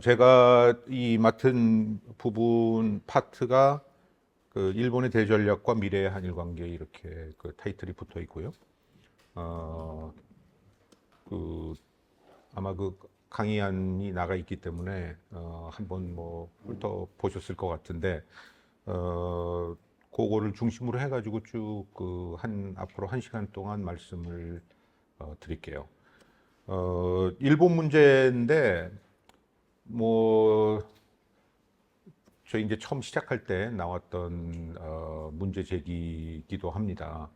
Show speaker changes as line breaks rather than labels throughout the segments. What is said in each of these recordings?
제가 이 맡은 부분 파트가 그 일본의 대전략과 미래의 한일 관계 이렇게 그 타이틀이 붙어 있고요. 어, 그 아마 그 강의안이 나가 있기 때문에 한번 뭐 훑어 보셨을 것 같은데 그거를 중심으로 해가지고 쭉 그 앞으로 1시간 동안 말씀을 드릴게요. 일본 문제인데 뭐 저희 이제 처음 시작할 때 나왔던 문제 제기이기도 합니다.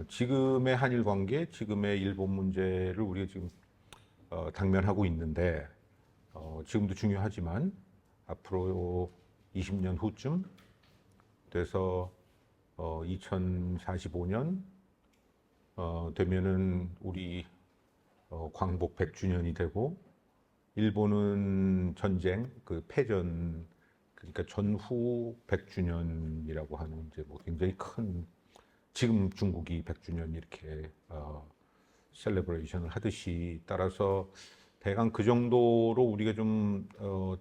지금의 한일 관계, 지금의 일본 문제를 우리가 지금 당면하고 있는데 지금도 중요하지만 앞으로 20년 후쯤 돼서 2045년 되면은 우리 광복 100주년이 되고 일본은 전쟁 그 패전 그러니까 전후 100주년이라고 하는 이제 뭐 굉장히 큰 지금 중국이 100주년 이렇게 셀레브레이션을 하듯이 따라서 대강 그 정도로 우리가 좀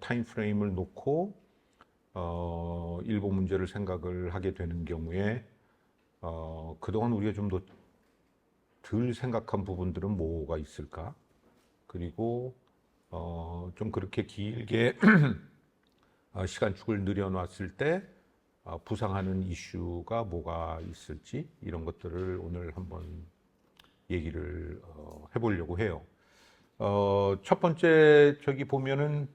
타임 프레임을 놓고 일본 문제를 생각을 하게 되는 경우에 그동안 우리가 좀 더 덜 생각한 부분들은 뭐가 있을까? 그리고 좀 그렇게 길게 시간축을 늘여놨을 때 부상하는 이슈가 뭐가 있을지 이런 것들을 오늘 한번 얘기를 해보려고 해요. 첫 번째 저기 보면은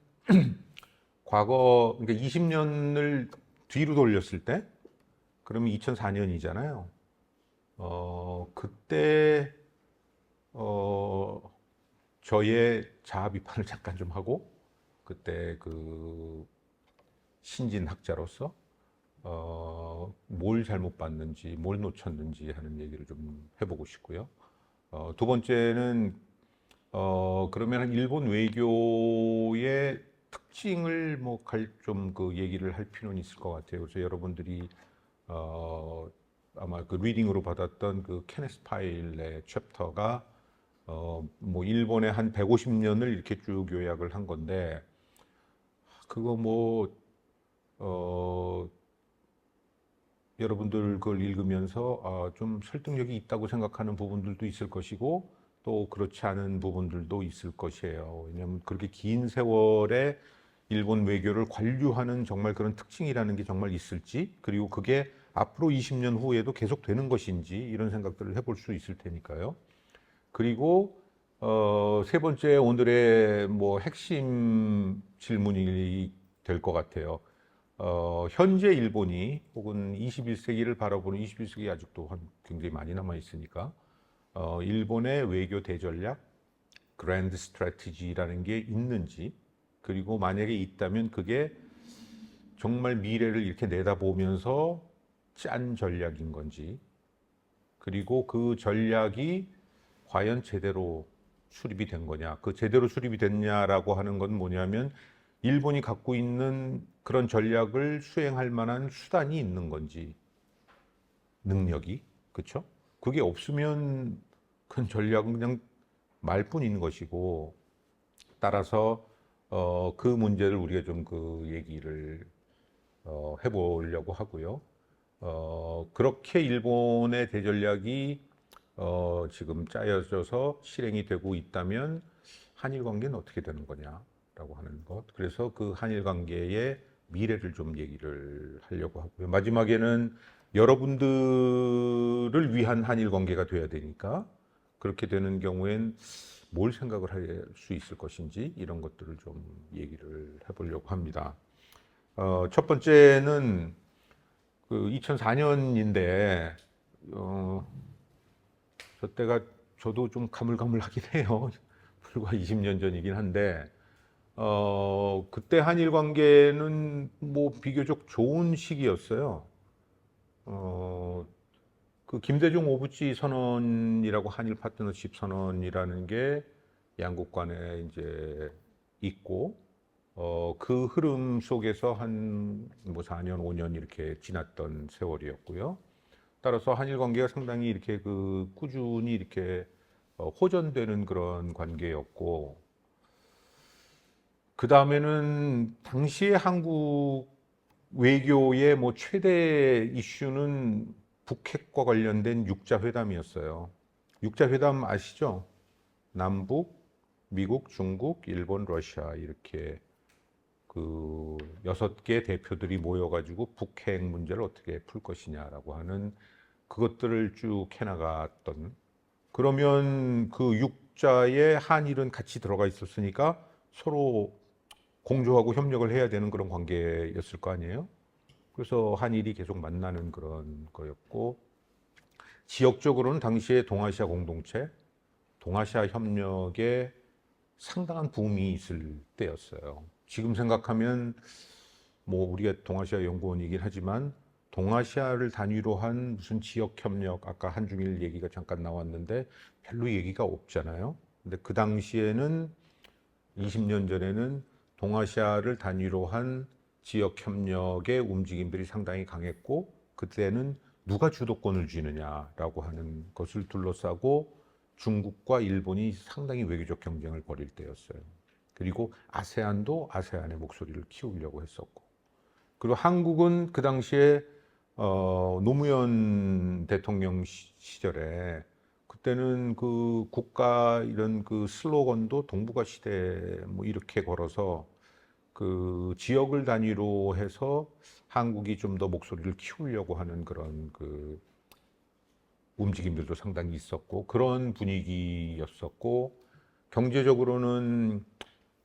과거 그러니까 20년을 뒤로 돌렸을 때 그러면 2004년이잖아요. 그때 저의 자아 비판을 잠깐 좀 하고 그때 그 신진학자로서 뭘 잘못 봤는지, 뭘 놓쳤는지 하는 얘기를 좀 해보고 싶고요. 두 번째는 그러면 일본 외교의 특징을 뭐 좀 그 얘기를 할 필요는 있을 것 같아요. 그래서 여러분들이 어, 아마 그 리딩으로 받았던 그 케네스 파일의 챕터가 뭐 일본의 한 150년을 이렇게 쭉 요약을 한 건데 그거 뭐 여러분들 그걸 읽으면서 좀 설득력이 있다고 생각하는 부분들도 있을 것이고 또 그렇지 않은 부분들도 있을 것이에요. 왜냐하면 그렇게 긴 세월에 일본 외교를 관료하는 정말 그런 특징이라는 게 정말 있을지 그리고 그게 앞으로 20년 후에도 계속 되는 것인지 이런 생각들을 해볼 수 있을 테니까요. 그리고 세 번째 오늘의 뭐 핵심 질문이 될 것 같아요. 현재 일본이 혹은 21세기를 바라보는 21세기 아직도 굉장히 많이 남아 있으니까 일본의 외교 대전략, 그랜드 스트래티지라는 게 있는지 그리고 만약에 있다면 그게 정말 미래를 이렇게 내다보면서 짠 전략인 건지 그리고 그 전략이 과연 제대로 수립이 된 거냐 그 제대로 수립이 됐냐라고 하는 건 뭐냐면 일본이 갖고 있는 그런 전략을 수행할 만한 수단이 있는 건지 능력이 그렇죠? 그게 없으면 그 전략은 그냥 말뿐인 것이고 따라서 그 문제를 우리가 좀 그 얘기를 해보려고 하고요. 그렇게 일본의 대전략이 지금 짜여져서 실행이 되고 있다면 한일 관계는 어떻게 되는 거냐라고 하는 것. 그래서 그 한일 관계의 미래를 좀 얘기를 하려고 하고요. 마지막에는 여러분들을 위한 한일 관계가 돼야 되니까 그렇게 되는 경우엔 뭘 생각을 할 수 있을 것인지 이런 것들을 좀 얘기를 해보려고 합니다. 첫 번째는 그 2004년인데 저 때가 저도 좀 가물가물하긴 해요. 불과 20년 전이긴 한데 그때 한일 관계는 뭐 비교적 좋은 시기였어요. 어, 그 김대중 오부치 선언이라고 한일 파트너십 선언이라는 게 양국 간에 이제 있고 그 흐름 속에서 한 뭐 4년, 5년 이렇게 지났던 세월이었고요. 따라서 한일 관계가 상당히 이렇게 그 꾸준히 이렇게 호전되는 그런 관계였고 그 다음에는 당시에 한국 외교의 뭐 최대 이슈는 북핵과 관련된 육자회담이었어요. 육자회담 아시죠? 남북, 미국, 중국, 일본, 러시아 이렇게 그 6개 대표들이 모여가지고 북핵 문제를 어떻게 풀 것이냐라고 하는 그것들을 쭉 해나갔던. 그러면 그 육자에 한일은 같이 들어가 있었으니까 서로 공조하고 협력을 해야 되는 그런 관계였을 거 아니에요? 그래서 한일이 계속 만나는 그런 거였고, 지역적으로는 당시에 동아시아 공동체, 동아시아 협력에 상당한 붐이 있을 때였어요. 지금 생각하면 뭐 우리가 동아시아 연구원이긴 하지만 동아시아를 단위로 한 무슨 지역 협력, 아까 한중일 얘기가 잠깐 나왔는데 별로 얘기가 없잖아요. 근데 그 당시에는 20년 전에는 동아시아를 단위로 한 지역 협력의 움직임들이 상당히 강했고, 그때는 누가 주도권을 쥐느냐라고 하는 것을 둘러싸고 중국과 일본이 상당히 외교적 경쟁을 벌일 때였어요. 그리고 아세안도 아세안의 목소리를 키우려고 했었고, 그리고 한국은 그 당시에 노무현 대통령 시절에 그때는 그 국가 이런 그 슬로건도 동북아 시대 뭐 이렇게 걸어서 그 지역을 단위로 해서 한국이 좀 더 목소리를 키우려고 하는 그런 그 움직임들도 상당히 있었고, 그런 분위기였었고, 경제적으로는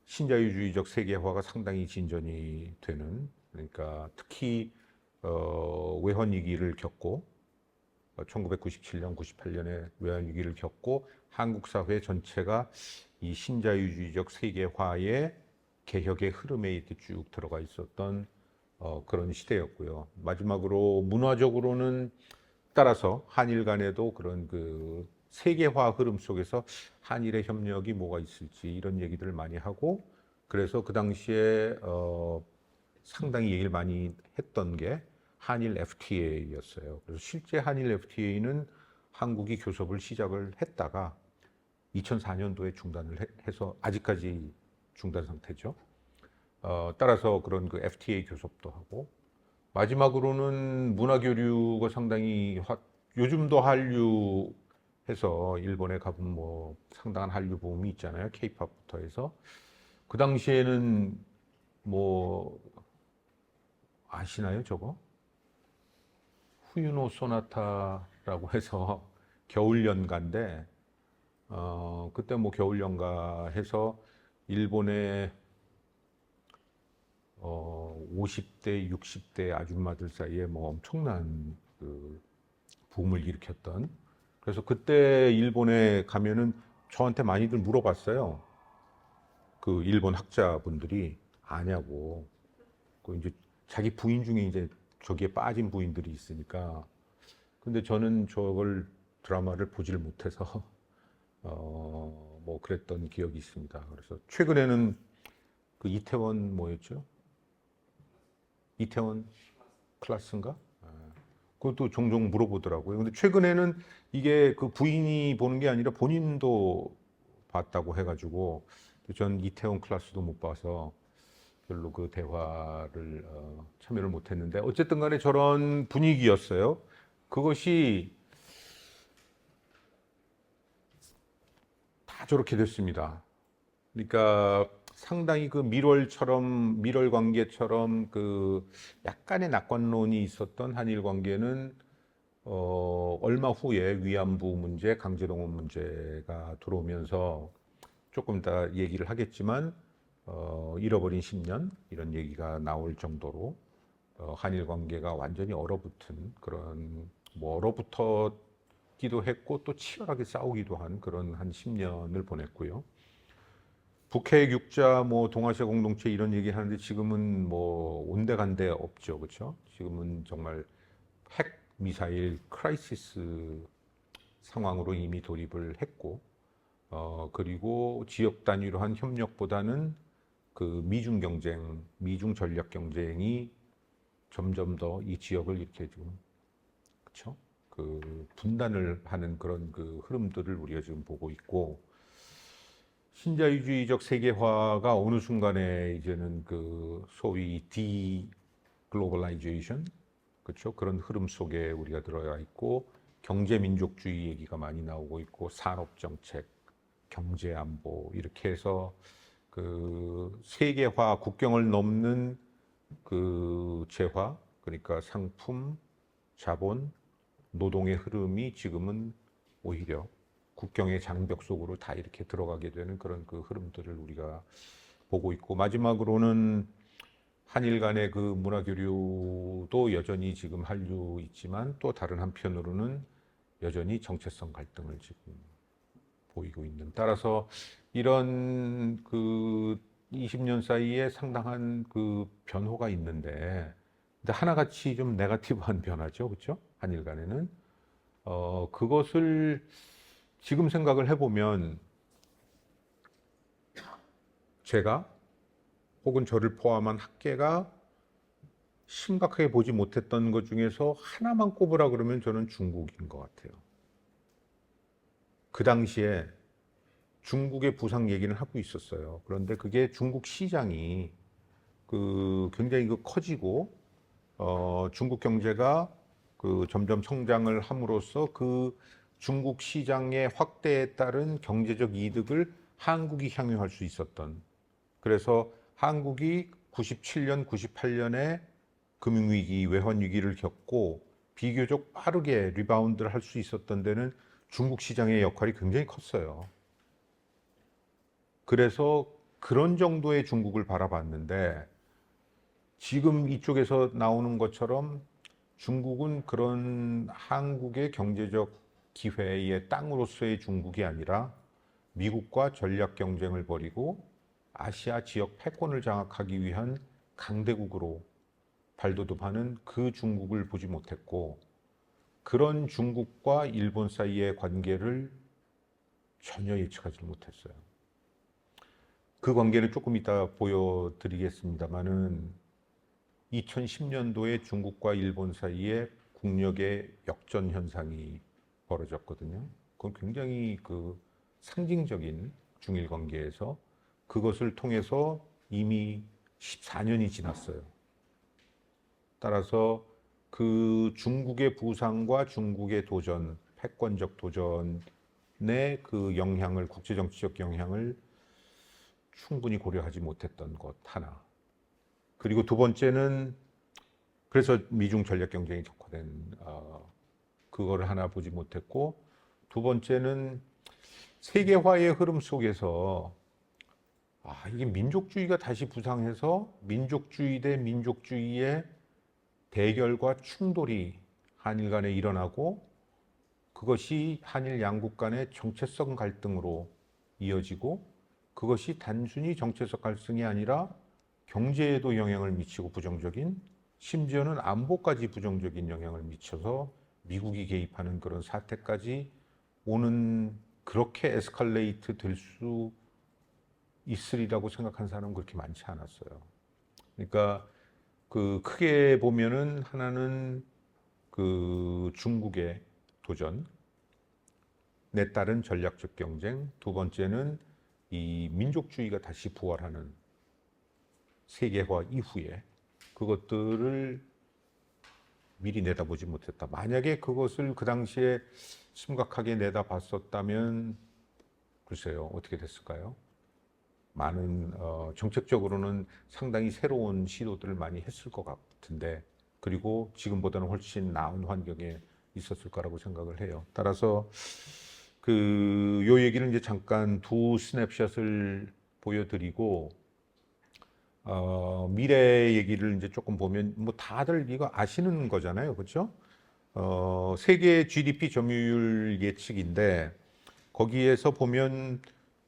신자유주의적 세계화가 상당히 진전이 되는, 그러니까 특히 외환위기를 겪고 1997년, 98년에 외환위기를 겪고 한국 사회 전체가 이 신자유주의적 세계화의 개혁의 흐름에 이렇게 쭉 들어가 있었던 그런 시대였고요. 마지막으로 문화적으로는 따라서 한일 간에도 그런 그 세계화 흐름 속에서 한일의 협력이 뭐가 있을지 이런 얘기들을 많이 하고, 그래서 그 당시에 상당히 얘기를 많이 했던 게 한일 FTA였어요. 그래서 실제 한일 FTA는 한국이 교섭을 시작을 했다가 2004년도에 중단을 해서 아직까지 중단 상태죠. 따라서 그런 그 FTA 교섭도 하고, 마지막으로는 문화교류가 상당히 요즘도 한류 해서 일본에 가보면 뭐 상당한 한류 붐이 있잖아요. 케이팝부터 해서. 그 당시에는 뭐 아시나요, 저거? 후유노 소나타라고 해서 겨울연가인데, 그때 뭐 겨울연가 해서 일본의 50대, 60대 아줌마들 사이에 뭐 엄청난 그 붐을 일으켰던. 그래서 그때 일본에 가면은 저한테 많이들 물어봤어요. 그 일본 학자분들이 아냐고. 그 이제 자기 부인 중에 이제 저기에 빠진 부인들이 있으니까. 근데 저는 저걸 드라마를 보지를 못해서 뭐 그랬던 기억이 있습니다. 그래서 최근에는 그 이태원 뭐였죠? 이태원 클라스인가? 그것도 종종 물어보더라고요. 근데 최근에는 이게 그 부인이 보는 게 아니라 본인도 봤다고 해가지고 전 이태원 클라스도 못 봐서 별로 그 대화를 참여를 못했는데, 어쨌든 간에 저런 분위기였어요. 그것이 다 저렇게 됐습니다. 그러니까 상당히 그 밀월 관계처럼 그 약간의 낙관론이 있었던 한일 관계는 얼마 후에 위안부 문제, 강제동원 문제가 들어오면서 조금 이따 얘기를 하겠지만 잃어버린 10년 이런 얘기가 나올 정도로 한일 관계가 완전히 얼어붙은 그런, 뭐 얼어붙었기도 했고 또 치열하게 싸우기도 한 그런 한 10년을 보냈고요. 북핵 육자 뭐 동아시아 공동체 이런 얘기 하는데 지금은 뭐 온데간데 없죠, 그렇죠? 지금은 정말 핵 미사일 크라이시스 상황으로 이미 돌입을 했고, 그리고 지역 단위로 한 협력보다는 그 미중 경쟁, 미중 전략 경쟁이 점점 더 이 지역을 이렇게 지금, 그렇죠? 그 분단을 하는 그런 그 흐름들을 우리가 지금 보고 있고, 신자유주의적 세계화가 어느 순간에 이제는 그 소위 디글로벌라이제이션, 그렇죠? 그런 흐름 속에 우리가 들어가 있고 경제 민족주의 얘기가 많이 나오고 있고 산업 정책, 경제 안보 이렇게 해서 그 세계화, 국경을 넘는 그 재화, 그러니까 상품, 자본, 노동의 흐름이 지금은 오히려 국경의 장벽 속으로 다 이렇게 들어가게 되는 그런 그 흐름들을 우리가 보고 있고, 마지막으로는 한일 간의 그 문화 교류도 여전히 지금 한류 있지만 또 다른 한편으로는 여전히 정체성 갈등을 지금 보이고 있는, 따라서 이런 그 20년 사이에 상당한 그 변화가 있는데, 근데 하나같이 좀 네거티브한 변화죠, 그렇죠? 한일 간에는 그것을 지금 생각을 해보면 제가 혹은 저를 포함한 학계가 심각하게 보지 못했던 것 중에서 하나만 꼽으라 그러면 저는 중국인 것 같아요. 그 당시에 중국의 부상 얘기는 하고 있었어요. 그런데 그게 중국 시장이 그 굉장히 그 커지고 중국 경제가 그 점점 성장을 함으로써 그 중국 시장의 확대에 따른 경제적 이득을 한국이 향유할 수 있었던, 그래서 한국이 97년, 98년에 금융위기, 외환위기를 겪고 비교적 빠르게 리바운드를 할 수 있었던 데는 중국 시장의 역할이 굉장히 컸어요. 그래서 그런 정도의 중국을 바라봤는데 지금 이쪽에서 나오는 것처럼 중국은 그런 한국의 경제적 기회의 땅으로서의 중국이 아니라 미국과 전략 경쟁을 벌이고 아시아 지역 패권을 장악하기 위한 강대국으로 발돋움하는 그 중국을 보지 못했고, 그런 중국과 일본 사이의 관계를 전혀 예측하지 못했어요. 그 관계는 조금 이따 보여드리겠습니다만은 2010년도에 중국과 일본 사이에 국력의 역전 현상이 벌어졌거든요. 그건 굉장히 그 상징적인 중일 관계에서 그것을 통해서 이미 14년이 지났어요. 따라서 그 중국의 부상과 중국의 도전, 패권적 도전의 그 영향을, 국제정치적 영향을 충분히 고려하지 못했던 것 하나. 그리고 두 번째는 그래서 미중 전략 경쟁이 격화된 그거를 하나 보지 못했고, 두 번째는 세계화의 흐름 속에서 이게 민족주의가 다시 부상해서 민족주의 대 민족주의의 대결과 충돌이 한일 간에 일어나고 그것이 한일 양국 간의 정체성 갈등으로 이어지고 그것이 단순히 정체성 갈등이 아니라 경제에도 영향을 미치고 부정적인, 심지어는 안보까지 부정적인 영향을 미쳐서 미국이 개입하는 그런 사태까지 오는, 그렇게 에스컬레이트 될 수 있으리라고 생각한 사람은 그렇게 많지 않았어요. 그러니까 그 크게 보면은 하나는 그 중국의 도전에 따른 전략적 경쟁, 두 번째는 이 민족주의가 다시 부활하는 세계화 이후에 그것들을 미리 내다보지 못했다. 만약에 그것을 그 당시에 심각하게 내다봤었다면 글쎄요, 어떻게 됐을까요? 많은 정책적으로는 상당히 새로운 시도들을 많이 했을 것 같은데, 그리고 지금보다는 훨씬 나은 환경에 있었을 거라고 생각을 해요. 따라서 그 요 얘기를 이제 잠깐 두 스냅샷을 보여드리고 미래 얘기를 이제 조금 보면 뭐 다들 이거 아시는 거잖아요, 그렇죠? 세계 GDP 점유율 예측인데 거기에서 보면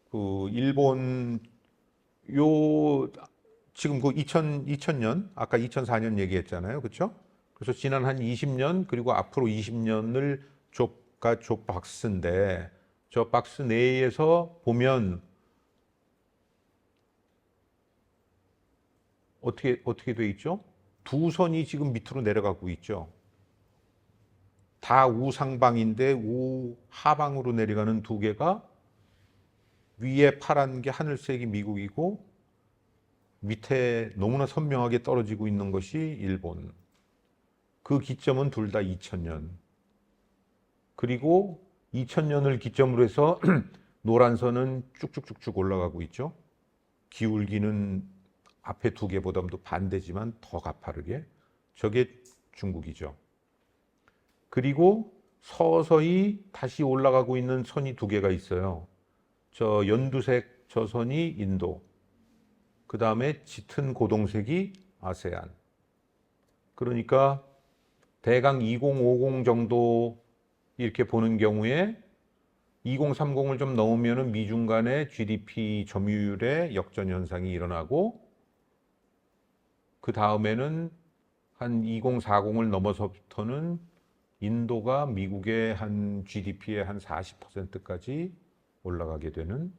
그 일본 요 지금 그 2000년 아까 2004년 얘기했잖아요, 그렇죠? 그래서 지난 한 20년 그리고 앞으로 20년을 조 박스인데 저 박스 내에서 보면 어떻게 돼 있죠? 두 선이 지금 밑으로 내려가고 있죠. 다 우상방인데 우하방으로 내려가는 두 개가 위에 파란 게 하늘색이 미국이고 밑에 너무나 선명하게 떨어지고 있는 것이 일본. 그 기점은 둘 다 2000년. 그리고 2000년을 기점으로 해서 노란 선은 쭉쭉쭉쭉 올라가고 있죠. 기울기는 앞에 두 개보다도 반대지만 더 가파르게. 저게 중국이죠. 그리고 서서히 다시 올라가고 있는 선이 두 개가 있어요. 저 연두색 저 선이 인도. 그 다음에 짙은 고동색이 아세안. 그러니까 대강 2050 정도 이렇게 보는 경우에 2030을 좀 넘으면 미중 간의 GDP 점유율의 역전 현상이 일어나고 그 다음에는 한 2040을 넘어서부터는 인도가 미국의 한 GDP의 한 40%까지 올라가게 되는,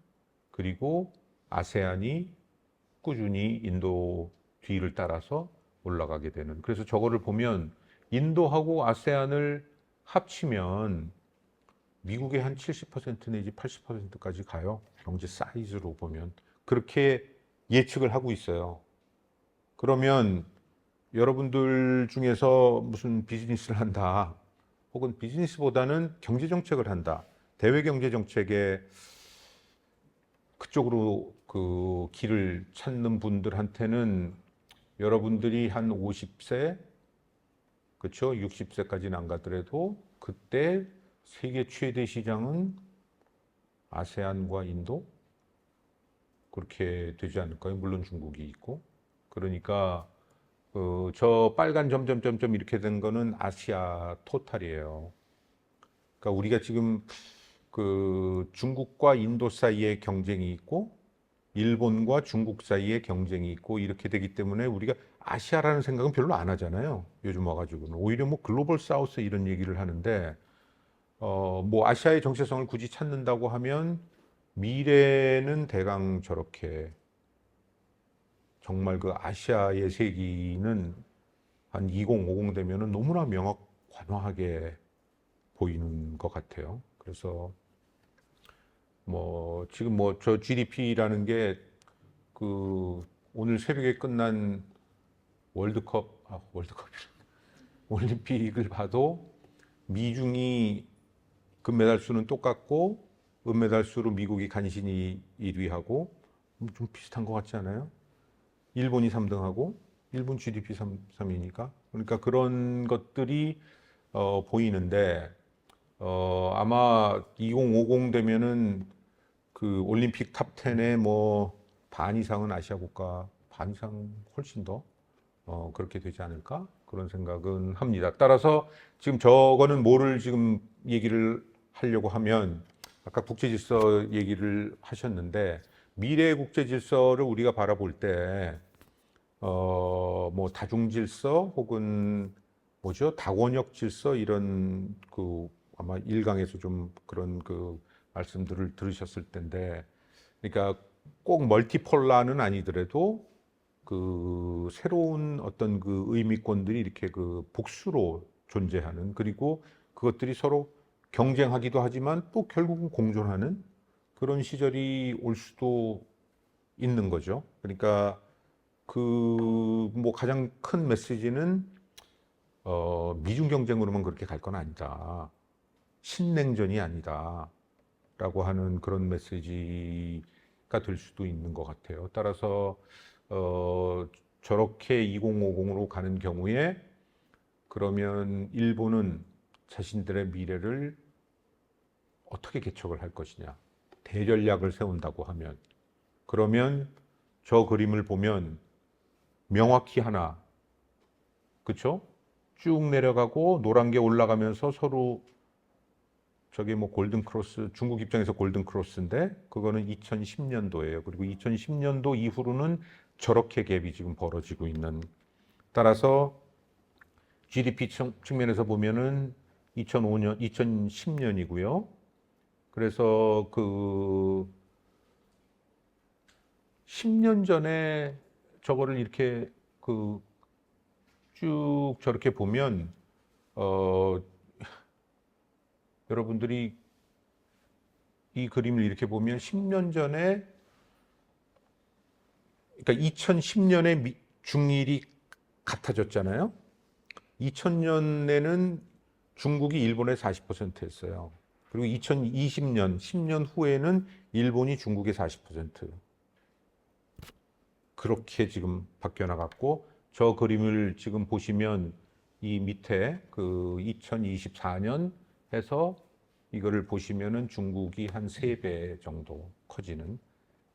그리고 아세안이 꾸준히 인도 뒤를 따라서 올라가게 되는. 그래서 저거를 보면 인도하고 아세안을 합치면 미국의 한 70% 내지 80%까지 가요. 경제 사이즈로 보면. 그렇게 예측을 하고 있어요. 그러면 여러분들 중에서 무슨 비즈니스를 한다, 혹은 비즈니스보다는 경제 정책을 한다, 대외 경제 정책에 그쪽으로 그 길을 찾는 분들한테는 여러분들이 한 50세, 그렇죠? 60세까지는 안 가더라도 그때 세계 최대 시장은 아세안과 인도 그렇게 되지 않을까요? 물론 중국이 있고. 그러니까 저 빨간 점점점점 이렇게 된 거는 아시아 토탈이에요. 그러니까 우리가 지금 그 중국과 인도 사이에 경쟁이 있고 일본과 중국 사이에 경쟁이 있고 이렇게 되기 때문에 우리가 아시아라는 생각은 별로 안 하잖아요. 요즘 와가지고는 오히려 뭐 글로벌 사우스 이런 얘기를 하는데 뭐 아시아의 정체성을 굳이 찾는다고 하면 미래는 대강 저렇게 정말 그 아시아의 세기는 한 2050 되면은 너무나 명확관화하게 보이는 것 같아요. 그래서 뭐 지금 뭐 저 GDP라는 게 그 오늘 새벽에 끝난 월드컵 올림픽을 봐도 미중이 금메달 수는 똑같고 은메달 수로 미국이 간신히 1위하고 좀 비슷한 것 같지 않아요? 일본이 3등하고 일본 GDP 3위니까 그러니까 그런 것들이 보이는데 아마 2050 되면은 그 올림픽 탑 10에 뭐 반 이상은 아시아 국가, 반 이상 훨씬 더 그렇게 되지 않을까 그런 생각은 합니다. 따라서 지금 저거는 뭐를 지금 얘기를 하려고 하면 아까 국제질서 얘기를 하셨는데 미래의 국제질서를 우리가 바라볼 때 뭐 다중질서 혹은 뭐죠? 다원역 질서 이런 그 아마 일강에서 좀 그런 그 말씀들을 들으셨을 텐데, 그러니까 꼭 멀티폴라는 아니더라도 그 새로운 어떤 그 의미권들이 이렇게 그 복수로 존재하는, 그리고 그것들이 서로 경쟁하기도 하지만 또 결국은 공존하는 그런 시절이 올 수도 있는 거죠. 그러니까 그 뭐 가장 큰 메시지는 미중 경쟁으로만 그렇게 갈 건 아니다. 신냉전이 아니다라고 하는 그런 메시지가 될 수도 있는 것 같아요. 따라서 저렇게 2050으로 가는 경우에 그러면 일본은 자신들의 미래를 어떻게 개척을 할 것이냐. 대전략을 세운다고 하면 그러면 저 그림을 보면 명확히 하나, 그렇죠? 쭉 내려가고 노란 게 올라가면서 서로 저게 뭐 골든 크로스, 중국 입장에서 골든 크로스인데 그거는 2010년도예요. 그리고 2010년도 이후로는 저렇게 갭이 지금 벌어지고 있는. 따라서 GDP 측면에서 보면은 2005년, 2010년이고요. 그래서 그 10년 전에 저거를 이렇게 그 쭉 저렇게 보면 여러분들이 이 그림을 이렇게 보면 10년 전에, 그러니까 2010년에 중일이 같아졌잖아요. 2000년에는 중국이 일본의 40% 했어요. 그리고 2020년, 10년 후에는 일본이 중국의 40%. 그렇게 지금 바뀌어 나갔고, 저 그림을 지금 보시면 이 밑에 그 2024년 해서 이거를 보시면은 중국이 한 3배 정도 커지는,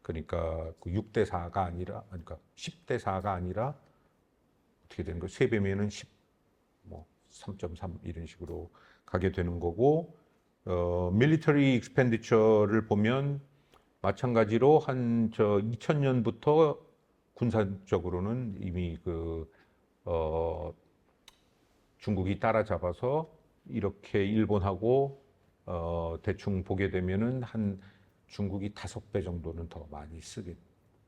그러니까 그 6대 4가 아니라, 그러니까 10대 4가 아니라 어떻게 되는 거? 3배면은 10, 뭐 3.3 이런 식으로 가게 되는 거고, 밀리터리 익스펜디처를 보면 마찬가지로 한 저 2000년부터 군사적으로는 이미 중국이 따라잡아서 이렇게 일본하고 대충 보게 되면은 한 중국이 5배 정도는 더 많이 쓰게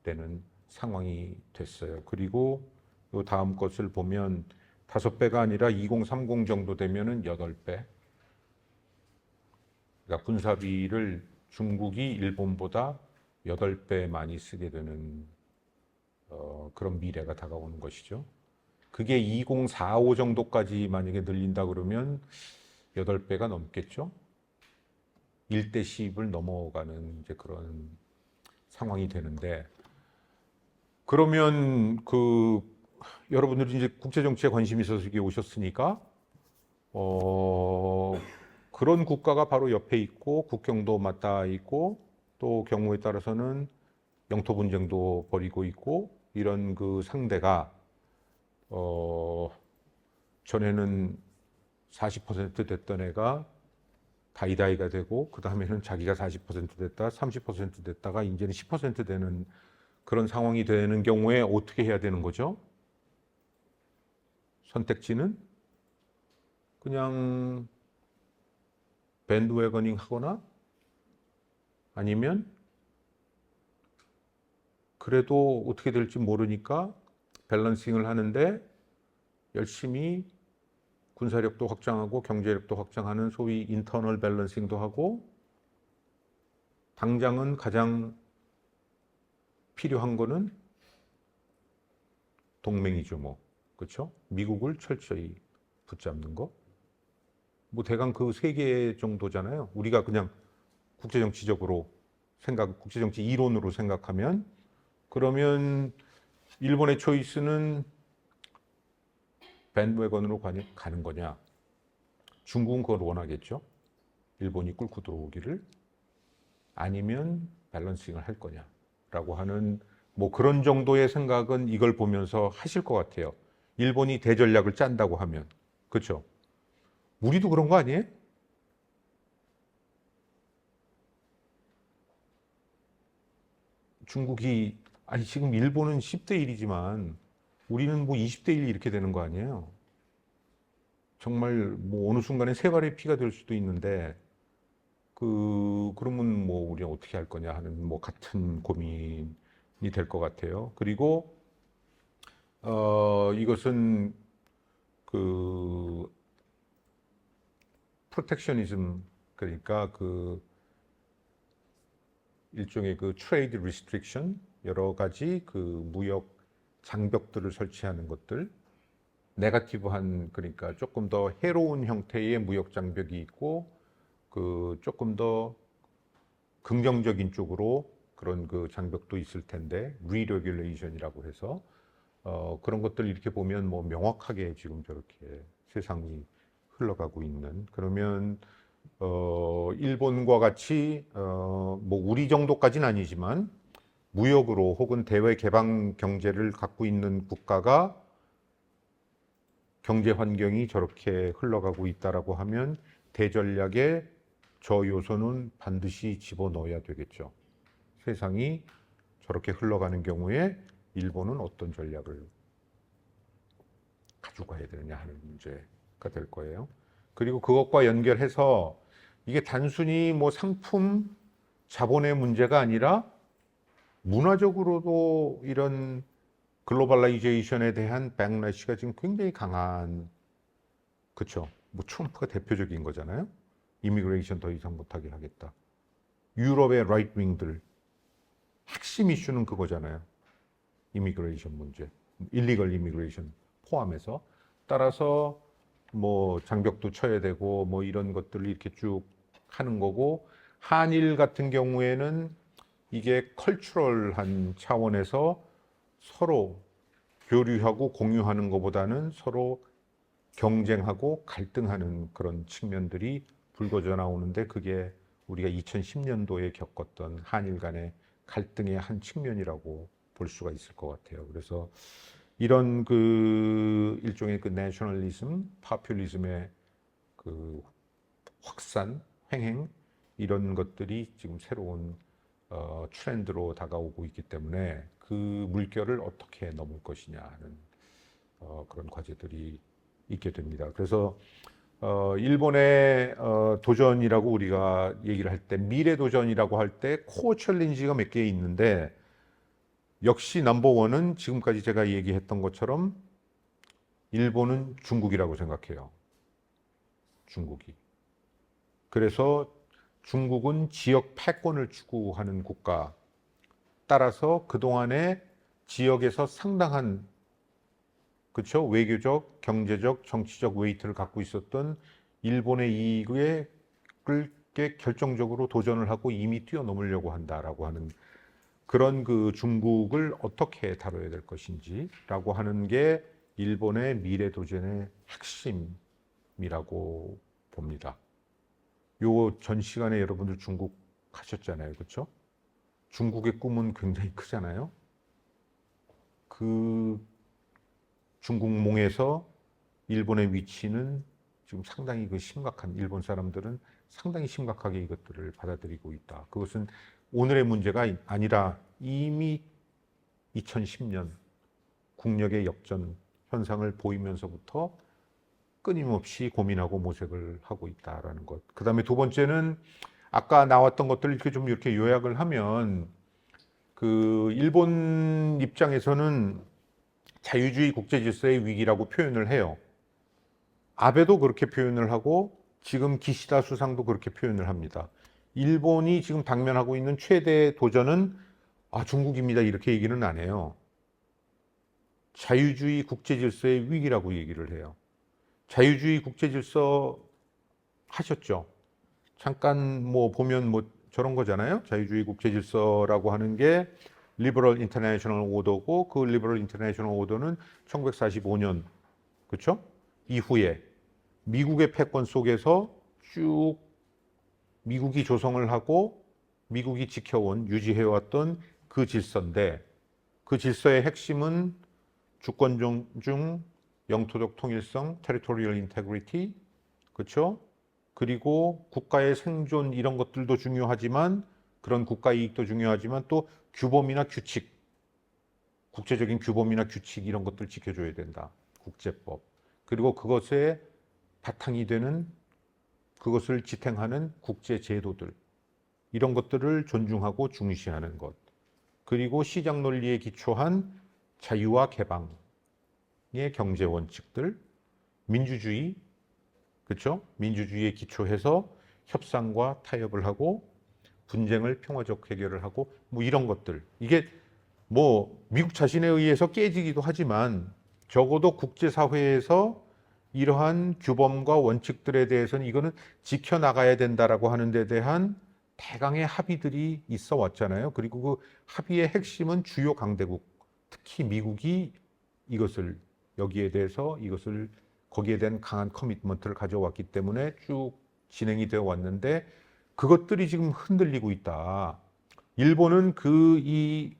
되는 상황이 됐어요. 그리고 요 다음 것을 보면 5배가 아니라 2030 정도 되면은 8배. 그러니까 군사비를 중국이 일본보다 8배 많이 쓰게 되는 그런 미래가 다가오는 것이죠. 그게 2045 정도까지 만약에 늘린다 그러면 8배가 넘겠죠. 1대 10을 넘어가는 이제 그런 상황이 되는데, 그러면 여러분들이 이제 국제 정치에 관심이 있어서 여기 오셨으니까 그런 국가가 바로 옆에 있고 국경도 맞닿아 있고 또 경우에 따라서는 영토 분쟁도 벌이고 있고 이런 그 상대가 전에는 40% 됐던 애가 다이다이가 되고 그 다음에는 자기가 40% 됐다, 30% 됐다가 이제는 10% 되는 그런 상황이 되는 경우에 어떻게 해야 되는 거죠? 선택지는 그냥 밴드웨거닝 하거나 아니면 그래도 어떻게 될지 모르니까 밸런싱을 하는데 열심히 군사력도 확장하고 경제력도 확장하는 소위 인터널 밸런싱도 하고, 당장은 가장 필요한 거는 동맹이죠, 뭐. 그렇죠? 미국을 철저히 붙잡는 거. 뭐 대강 그 3개 정도잖아요. 우리가 그냥 국제정치적으로 국제정치 이론으로 생각하면, 그러면 일본의 초이스는 밴드웨건으로 가는 거냐? 중국은 그걸 원하겠죠. 일본이 꿀고 들어오기를. 아니면 밸런싱을 할 거냐라고 하는 뭐 그런 정도의 생각은 이걸 보면서 하실 것 같아요. 일본이 대전략을 짠다고 하면. 그렇죠? 우리도 그런 거 아니에요? 중국이 아니 지금 일본은 10대 1이지만 우리는 뭐 20대 1 이렇게 되는 거 아니에요? 정말 뭐 어느 순간에 세 발의 피가 될 수도 있는데 그러면 뭐 우리가 어떻게 할 거냐 하는 뭐 같은 고민이 될 것 같아요. 그리고 이것은 그 프로텍셔니즘, 그러니까 그 일종의 그 트레이드 리스트릭션, 여러 가지 그 무역 장벽들을 설치하는 것들, 네거티브한, 그러니까 조금 더 해로운 형태의 무역 장벽이 있고 그 조금 더 긍정적인 쪽으로 그런 그 장벽도 있을 텐데, 리레귤레이션이라고 해서 그런 것들 이렇게 보면 뭐 명확하게 지금 저렇게 세상이 흘러가고 있는, 그러면 일본과 같이 뭐 우리 정도까지는 아니지만 무역으로 혹은 대외 개방 경제를 갖고 있는 국가가 경제 환경이 저렇게 흘러가고 있다라고 하면 대전략에 저 요소는 반드시 집어넣어야 되겠죠. 세상이 저렇게 흘러가는 경우에 일본은 어떤 전략을 가지고 가야 되느냐 하는 문제가 될 거예요. 그리고 그것과 연결해서 이게 단순히 뭐 상품, 자본의 문제가 아니라 문화적으로도 이런 글로벌라이제이션에 대한 백래시가 지금 굉장히 강한, 그렇죠? 뭐 트럼프가 대표적인 거잖아요. 이미그레이션 더 이상 못하게 하겠다. 유럽의 라이트 윙들 핵심 이슈는 그거잖아요. 이미그레이션 문제, 일리걸 이미그레이션 포함해서. 따라서 뭐 장벽도 쳐야 되고 뭐 이런 것들을 이렇게 쭉 하는 거고, 한일 같은 경우에는 이게 컬처럴한 차원에서 서로 교류하고 공유하는 것보다는 서로 경쟁하고 갈등하는 그런 측면들이 불거져 나오는데, 그게 우리가 2010년도에 겪었던 한일 간의 갈등의 한 측면이라고 볼 수가 있을 것 같아요. 그래서 이런 그 일종의 그 내셔널리즘, 파퓰리즘의 그 확산, 횡행, 이런 것들이 지금 새로운 트렌드로 다가오고 있기 때문에 그 물결을 어떻게 넘을 것이냐 하는 그런 과제들이 있게 됩니다. 그래서 일본의 도전이라고 우리가 얘기를 할 때, 미래 도전이라고 할 때 코어 챌린지가 몇 개 있는데, 역시 넘버원은 지금까지 제가 얘기했던 것처럼 일본은 중국이라고 생각해요. 중국이. 그래서 중국은 지역 패권을 추구하는 국가, 따라서 그동안에 지역에서 상당한, 그렇죠, 외교적, 경제적, 정치적 웨이트를 갖고 있었던 일본의 이익에 결정적으로 도전을 하고 이미 뛰어넘으려고 한다라고 하는 그런 그 중국을 어떻게 다뤄야 될 것인지라고 하는 게 일본의 미래 도전의 핵심이라고 봅니다. 요 전 시간에 여러분들 중국 가셨잖아요, 그렇죠? 중국의 꿈은 굉장히 크잖아요. 그 중국몽에서 일본의 위치는 지금 상당히 그 심각한, 일본 사람들은 상당히 심각하게 이것들을 받아들이고 있다. 그것은 오늘의 문제가 아니라 이미 2010년 국력의 역전 현상을 보이면서부터 끊임없이 고민하고 모색을 하고 있다라는 것. 그 다음에 두 번째는 아까 나왔던 것들을 이렇게 요약을 하면, 그 일본 입장에서는 자유주의 국제 질서의 위기라고 표현을 해요. 아베도 그렇게 표현을 하고 지금 기시다 수상도 그렇게 표현을 합니다. 일본이 지금 당면하고 있는 최대 도전은 중국입니다, 이렇게 얘기는 안 해요. 자유주의 국제 질서의 위기라고 얘기를 해요. 자유주의 국제 질서 하셨죠? 잠깐 뭐 보면 뭐 저런 거잖아요. 자유주의 국제 질서라고 하는 게 리버럴 인터내셔널 오더고, 그 리버럴 인터내셔널 오더는 1945년, 그렇죠? 이후에 미국의 패권 속에서 쭉 미국이 조성을 하고 미국이 지켜온, 유지해왔던 그 질서인데, 그 질서의 핵심은 주권 존중, 영토적 통일성, territorial integrity, 그렇죠? 그리고 국가의 생존, 이런 것들도 중요하지만, 그런 국가 이익도 중요하지만, 또 규범이나 규칙, 국제적인 규범이나 규칙, 이런 것들 지켜줘야 된다. 국제법. 그리고 그것에 바탕이 되는, 그것을 지탱하는 국제 제도들, 이런 것들을 존중하고 중시하는 것. 그리고 시장 논리에 기초한 자유와 개방의 경제 원칙들, 민주주의, 그렇죠? 민주주의에 기초해서 협상과 타협을 하고 분쟁을 평화적 해결을 하고 뭐 이런 것들. 이게 뭐 미국 자신에 의해서 깨지기도 하지만, 적어도 국제사회에서 이러한 규범과 원칙들에 대해서는 이거는 지켜나가야 된다라고 하는 데 대한 대강의 합의들이 있어 왔잖아요. 그리고 그 합의의 핵심은 주요 강대국, 특히 미국이 이것을, 여기에 대해서 이것을, 거기에 대한 강한 커미트먼트를 가져왔기 때문에 쭉 진행이 되어 왔는데, 그것들이 지금 흔들리고 있다. 일본은 이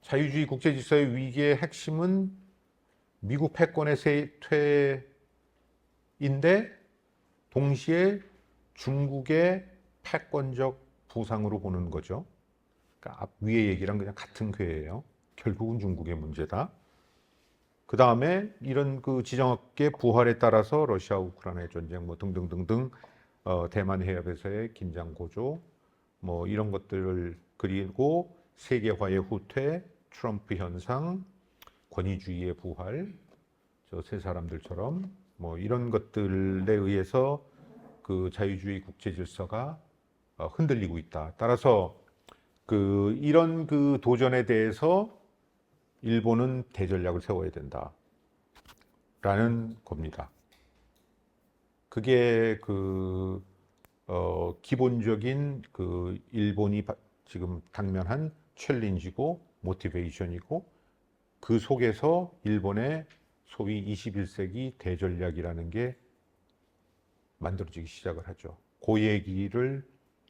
자유주의 국제 질서의 위기의 핵심은 미국 패권의 쇠퇴인데, 동시에 중국의 패권적 부상으로 보는 거죠. 그러니까 앞 위의 얘기랑 그냥 같은 궤예요. 결국은 중국의 문제다. 그 다음에 이런 그 지정학계 부활에 따라서 러시아 우크라이나 전쟁 뭐 등등등등, 대만 해협에서의 긴장 고조, 뭐 이런 것들을, 그리고 세계화의 후퇴, 트럼프 현상, 권위주의의 부활, 저 세 사람들처럼 뭐 이런 것들에 의해서 그 자유주의 국제 질서가 흔들리고 있다. 따라서 이런 도전에 대해서 일본은 대전략을 세워야 된다라는 겁니다. 그게 기본적인 일본이 지금 당면한 챌린지고 모티베이션이고, 그 속에서 일본의 소위 21세기 대전략이라는 게 만들어지기 시작을 하죠. 그 얘기를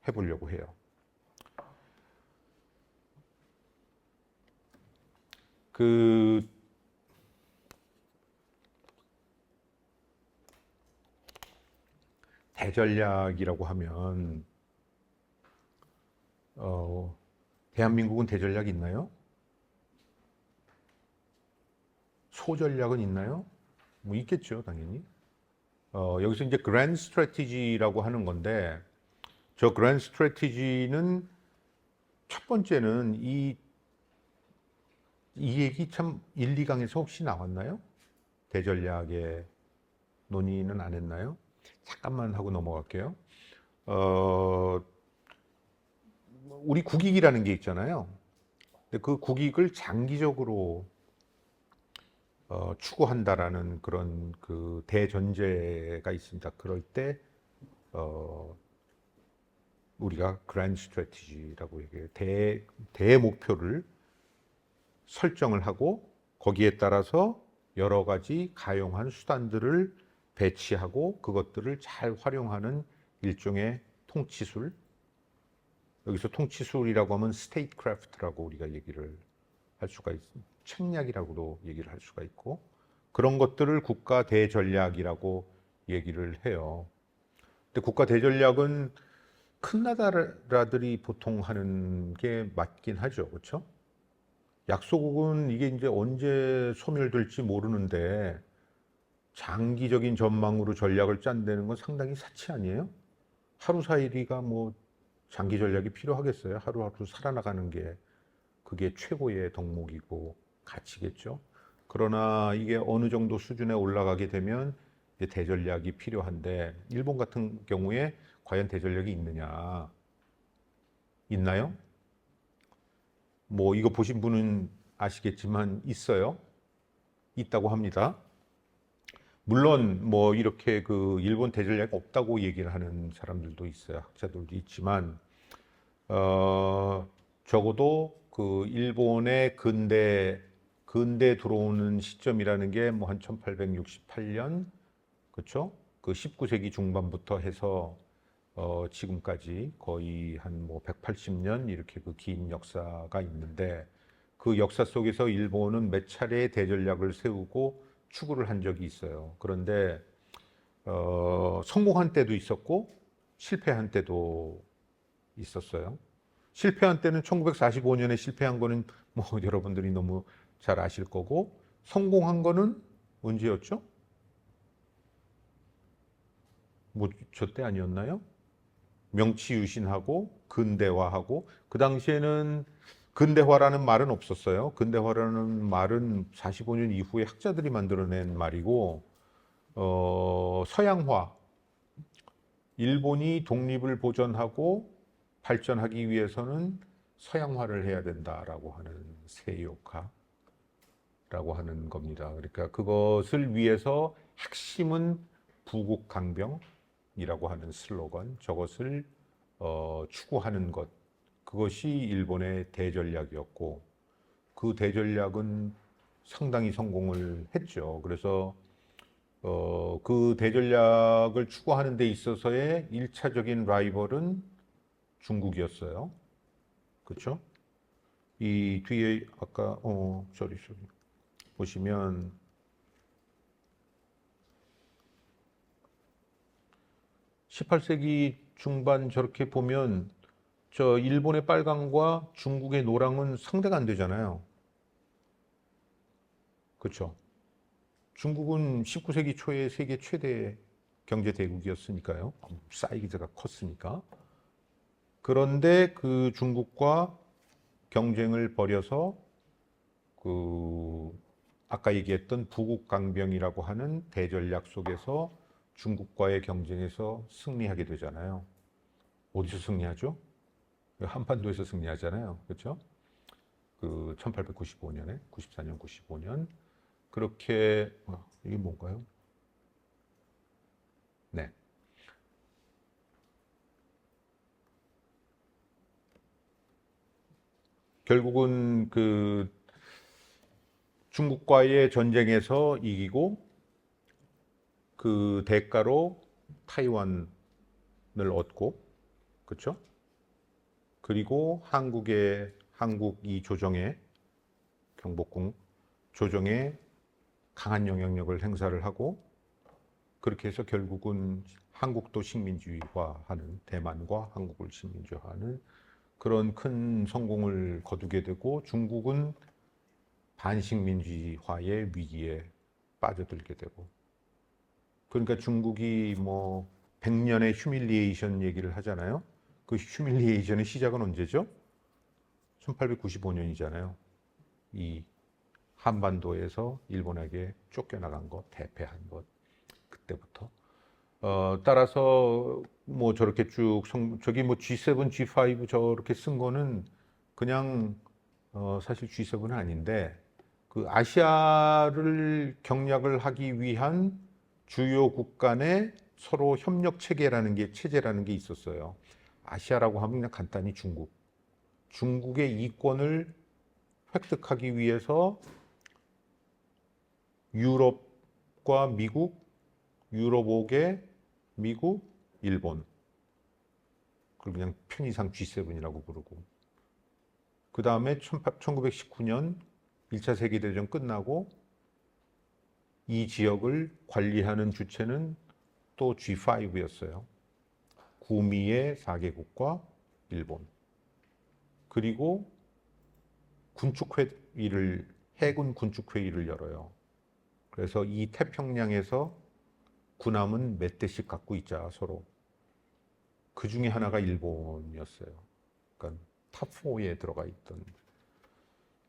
해보려고 해요. 대전략이라고 하면 대한민국은 대전략 있나요? 소전략은 있나요? 뭐 있겠죠, 당연히. 여기서 이제 그랜드 스트래티지라고 하는 건데, 저 그랜드 스트래티지는 첫 번째는 이 얘기 참 1, 2강에서 혹시 나왔나요? 대전략의 논의는 안 했나요? 잠깐만 하고 넘어갈게요. 우리 국익이라는 게 있잖아요. 근데 그 국익을 장기적으로 추구한다라는 그런 대전제가 있습니다. 그럴 때 우리가 그랜드 스트래티지라고 얘기해요. 대목표를 설정을 하고 거기에 따라서 여러 가지 가용한 수단들을 배치하고 그것들을 잘 활용하는 일종의 통치술. 여기서 통치술이라고 하면 스테이트 크래프트라고 우리가 얘기를 할 수가 있습니다. 책략이라고도 얘기를 할 수가 있고, 그런 것들을 국가 대전략이라고 얘기를 해요. 근데 국가 대전략은 큰 나라들이 보통 하는 게 맞긴 하죠. 그렇죠? 약소국은 이게 이제 언제 소멸될지 모르는데 장기적인 전망으로 전략을 짠다는 건 상당히 사치 아니에요? 하루사일이가 뭐 장기 전략이 필요하겠어요? 하루하루 살아나가는 게 그게 최고의 덕목이고 가치겠죠. 그러나 이게 어느 정도 수준에 올라가게 되면 이제 대전략이 필요한데, 일본 같은 경우에 과연 대전략이 있느냐? 있나요? 뭐 이거 보신 분은 아시겠지만 있어요. 있다고 합니다. 물론 뭐 이렇게 일본 대전략이 없다고 얘기를 하는 사람들도 있어요. 학자들도 있지만 적어도 일본의 근대 들어오는 시점이라는 게 뭐 한 1868년, 그렇죠? 19세기 중반부터 해서 지금까지 거의 한 뭐 180년 이렇게 긴 역사가 있는데, 그 역사 속에서 일본은 몇 차례 대전략을 세우고 추구를 한 적이 있어요. 그런데 성공한 때도 있었고 실패한 때도 있었어요. 실패한 때는 1945년에 실패한 거는 뭐 여러분들이 너무 잘 아실 거고, 성공한 거는 언제였죠? 뭐 저 때 아니었나요? 명치유신하고 근대화하고, 그 당시에는 근대화라는 말은 없었어요. 근대화라는 말은 45년 이후에 학자들이 만들어낸 말이고, 서양화, 일본이 독립을 보전하고 발전하기 위해서는 서양화를 해야 된다라고 하는 세이오카라고 하는 겁니다. 그러니까 그것을 위해서 핵심은 부국 강병이라고 하는 슬로건, 저것을 추구하는 것, 그것이 일본의 대전략이었고, 그 대전략은 상당히 성공을 했죠. 그래서 그 대전략을 추구하는 데 있어서의 1차적인 라이벌은 중국이었어요. 그렇죠? 이 뒤에 아까 저리 보시면 18세기 중반 저렇게 보면 저 일본의 빨강과 중국의 노랑은 상대가 안 되잖아요. 그렇죠? 중국은 19세기 초에 세계 최대 경제 대국이었으니까요. 사이즈가 컸으니까. 그런데 그 중국과 경쟁을 벌여서 아까 얘기했던 부국강병이라고 하는 대전략 속에서 중국과의 경쟁에서 승리하게 되잖아요. 어디서 승리하죠? 한반도에서 승리하잖아요. 그렇죠? 그 1895년에 94년 95년 그렇게 이게 뭔가요? 네. 결국은 그 중국과의 전쟁에서 이기고 그 대가로 타이완을 얻고 그렇죠? 그리고 한국 이 조정에 경복궁 조정에 강한 영향력을 행사를 하고 그렇게 해서 결국은 한국도 식민주의화하는 대만과 한국을 식민주화하는 그런 큰 성공을 거두게 되고 중국은 반식민주의화의 위기에 빠져들게 되고 그러니까 중국이 뭐 100년의 휴밀리에이션 얘기를 하잖아요. 그 휴밀리에이션의 시작은 언제죠? 1895년이잖아요. 이 한반도에서 일본에게 쫓겨나간 것, 대패한 것 그때부터. 따라서 뭐 저렇게 쭉 저기 뭐 G7, G5 저렇게 쓴 거는 그냥 사실 G7은 아닌데 그 아시아를 경략을 하기 위한 주요 국가 내 서로 협력 체제라는 게 있었어요. 아시아라고 하면 그냥 간단히 중국의 이권을 획득하기 위해서 유럽과 미국, 유럽 5개, 미국, 일본. 그걸 그냥 편의상 G7이라고 부르고. 그 다음에 1919년 1차 세계대전 끝나고 이 지역을 관리하는 주체는 또 G5였어요. 구미의 4개국과 일본. 그리고 해군 군축회의를 열어요. 그래서 이 태평양에서 군함은 몇 대씩 갖고 있자 서로. 그 중에 하나가 일본이었어요. 그러니까 탑4에 들어가 있던.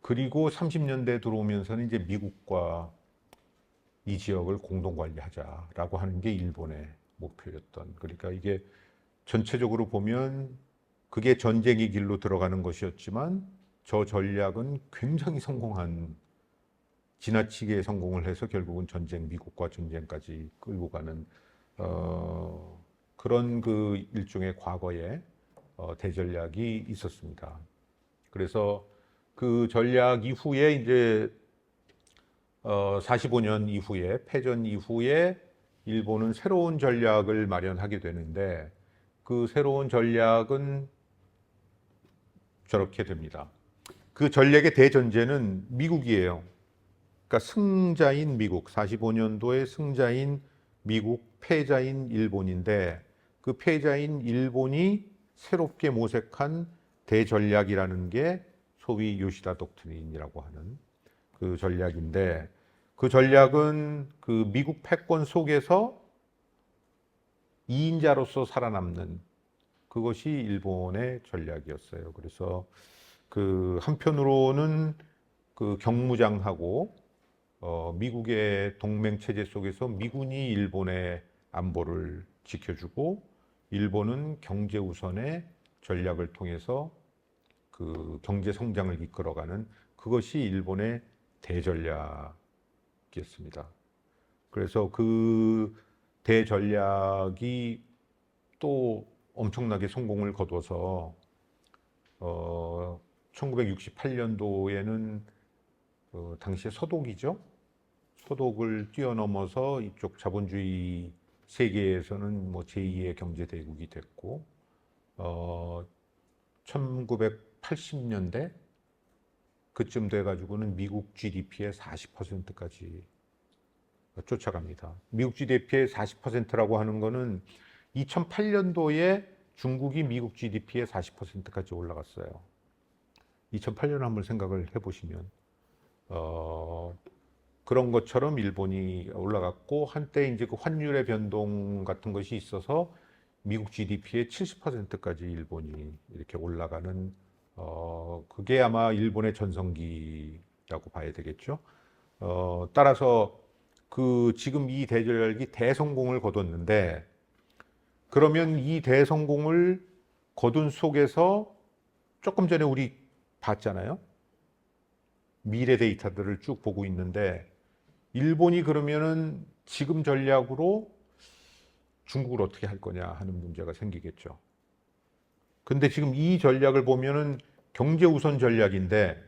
그리고 30년대 들어오면서는 이제 미국과 이 지역을 공동 관리하자라고 하는 게 일본의 목표였던. 그러니까 이게 전체적으로 보면 그게 전쟁의 길로 들어가는 것이었지만 저 전략은 굉장히 지나치게 성공을 해서 결국은 미국과 전쟁까지 끌고 가는 그런 그 일종의 과거의 대전략이 있었습니다. 그래서 그 전략 이후에 이제 45년 이후에 패전 이후에 일본은 새로운 전략을 마련하게 되는데 그 새로운 전략은 저렇게 됩니다. 그 전략의 대전제는 미국이에요. 그러니까 승자인 미국, 45년도에 승자인 미국, 패자인 일본인데 그 패자인 일본이 새롭게 모색한 대전략이라는 게 소위 요시다 독트린이라고 하는 그 전략인데 그 전략은 그 미국 패권 속에서 2인자로서 살아남는 그것이 일본의 전략이었어요. 그래서 그 한편으로는 그 경무장하고 미국의 동맹 체제 속에서 미군이 일본의 안보를 지켜주고 일본은 경제 우선의 전략을 통해서 그 경제 성장을 이끌어가는 그것이 일본의 대전략이었습니다. 그래서 그 대전략이 또 엄청나게 성공을 거둬서 1968년도에는 당시에 서독이죠. 서독을 뛰어넘어서 이쪽 자본주의 세계에서는 뭐 제2의 경제 대국이 됐고 1980년대 그쯤 돼가지고는 미국 GDP의 40%까지 쫓아갑니다. 미국 GDP의 40%라고 하는 거는 2008년도에 중국이 미국 GDP의 40%까지 올라갔어요. 2008년 한번 생각을 해보시면 그런 것처럼 일본이 올라갔고 한때 이제 그 환율의 변동 같은 것이 있어서 미국 GDP의 70%까지 일본이 이렇게 올라가는 그게 아마 일본의 전성기라고 봐야 되겠죠. 따라서 그 지금 이 대전략이 대성공을 거뒀는데, 그러면 이 대성공을 거둔 속에서 조금 전에 우리 봤잖아요. 미래 데이터들을 쭉 보고 있는데, 일본이 그러면은 지금 전략으로 중국을 어떻게 할 거냐 하는 문제가 생기겠죠. 근데 지금 이 전략을 보면은 경제 우선 전략인데,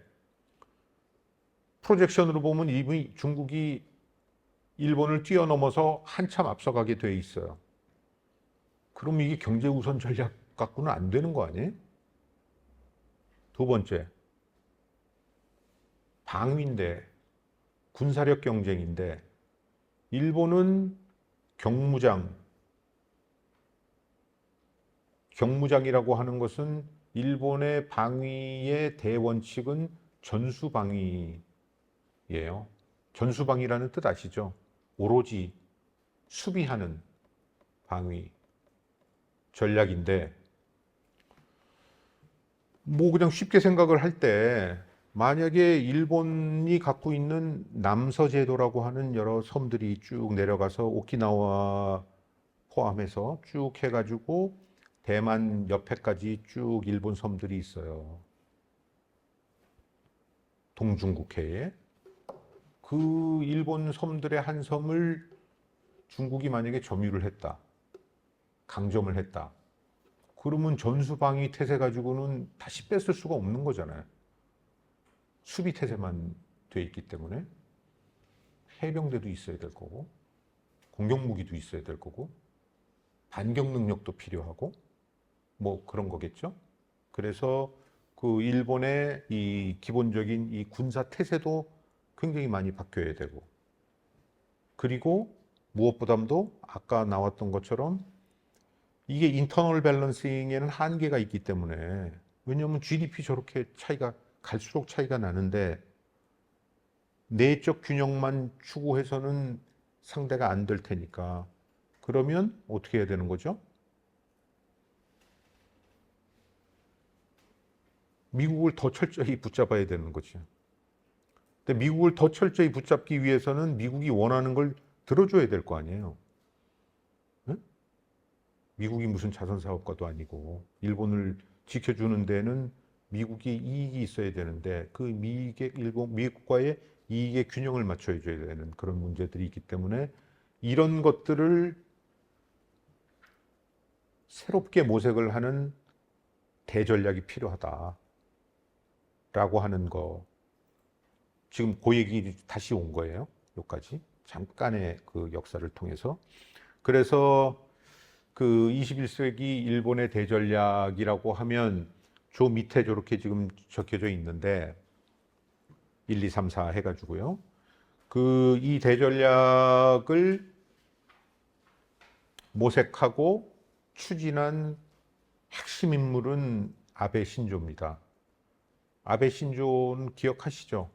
프로젝션으로 보면 이미 중국이 일본을 뛰어넘어서 한참 앞서가게 돼 있어요. 그럼 이게 경제 우선 전략 갖고는 안 되는 거 아니에요? 두 번째, 방위인데, 군사력 경쟁인데, 일본은 경무장, 경무장이라고 하는 것은 일본의 방위의 대원칙은 전수방위예요. 전수방위라는 뜻 아시죠? 오로지 수비하는 방위 전략인데, 뭐 그냥 쉽게 생각을 할 때, 만약에 일본이 갖고 있는 남서제도라고 하는 여러 섬들이 쭉 내려가서 오키나와 포함해서 쭉 해가지고 대만 옆에까지 쭉 일본 섬들이 있어요. 동중국해에. 그 일본 섬들의 한 섬을 중국이 만약에 점유를 했다, 강점을 했다, 그러면 전수방위 태세 가지고는 다시 뺐을 수가 없는 거잖아요. 수비 태세만 돼 있기 때문에. 해병대도 있어야 될 거고, 공격무기도 있어야 될 거고, 반격 능력도 필요하고, 뭐 그런 거겠죠. 그래서 그 일본의 이 기본적인 이 군사 태세도 굉장히 많이 바뀌어야 되고, 그리고 무엇보다도 아까 나왔던 것처럼 이게 인터널 밸런싱에는 한계가 있기 때문에, 왜냐하면 GDP 저렇게 차이가 갈수록 차이가 나는데 내적 균형만 추구해서는 상대가 안 될 테니까, 그러면 어떻게 해야 되는 거죠? 미국을 더 철저히 붙잡아야 되는 거죠. 근데 미국을 더 철저히 붙잡기 위해서는 미국이 원하는 걸 들어줘야 될 거 아니에요. 응? 미국이 무슨 자선 사업가도 아니고, 일본을 지켜주는 데는 미국이 이익이 있어야 되는데, 그 미국과의 이익의 균형을 맞춰줘야 되는 그런 문제들이 있기 때문에, 이런 것들을 새롭게 모색을 하는 대전략이 필요하다라고 하는 거. 지금 그 얘기 다시 온 거예요. 여기까지 잠깐의 그 역사를 통해서. 그래서 그 21세기 일본의 대전략이라고 하면 저 밑에 저렇게 지금 적혀져 있는데, 1, 2, 3, 4 해가지고요. 그 이 대전략을 모색하고 추진한 핵심 인물은 아베 신조입니다. 아베 신조는 기억하시죠?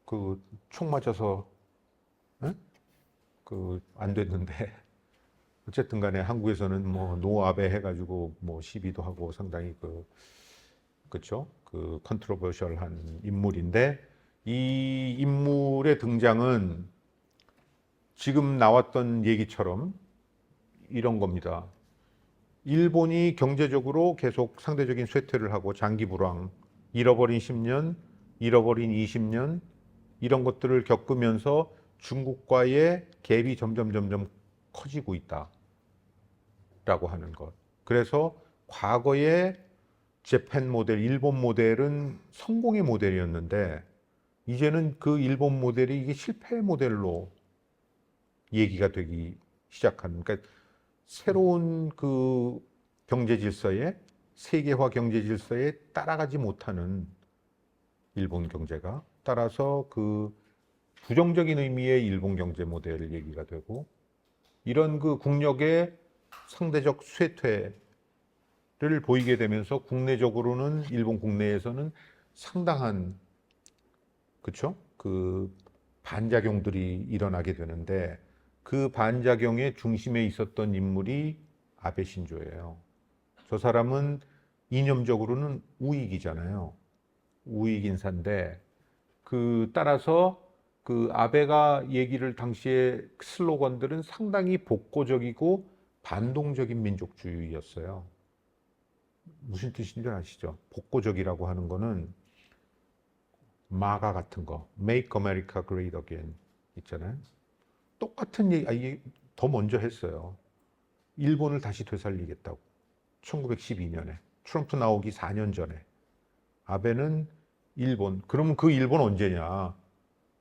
그 총 맞아서 그 안 됐는데, 어쨌든 간에 한국에서는 뭐 노아베 해가지고 뭐 시비도 하고 상당히 그쵸? 그 컨트로버셜한 인물인데, 이 인물의 등장은 지금 나왔던 얘기처럼 이런 겁니다. 일본이 경제적으로 계속 상대적인 쇠퇴를 하고 장기 불황, 잃어버린 10년, 잃어버린 20년, 이런 것들을 겪으면서 중국과의 갭이 점점 커지고 있다라고 하는 것. 그래서 과거의 재팬 모델, 일본 모델은 성공의 모델이었는데, 이제는 그 일본 모델이 이게 실패 모델로 얘기가 되기 시작하는, 그러니까 새로운 그 경제 질서에, 세계화 경제 질서에 따라가지 못하는 일본 경제가, 따라서 그 부정적인 의미의 일본 경제 모델 얘기가 되고, 이런 그 국력의 상대적 쇠퇴를 보이게 되면서 국내적으로는, 일본 국내에서는 상당한, 그쵸? 그 반작용들이 일어나게 되는데, 그 반작용의 중심에 있었던 인물이 아베 신조예요. 저 사람은 이념적으로는 우익이잖아요. 우익 인사인데, 그 따라서 그 아베가 얘기를 당시에 슬로건들은 상당히 복고적이고 반동적인 민족주의였어요. 무슨 뜻인지 아시죠? 복고적이라고 하는 거는 마가 같은 거, Make America Great Again 있잖아요. 똑같은 얘기, 이게 더 먼저 했어요. 일본을 다시 되살리겠다고. 1912년에. 트럼프 나오기 4년 전에. 아베는 일본, 그러면 그 일본 언제냐?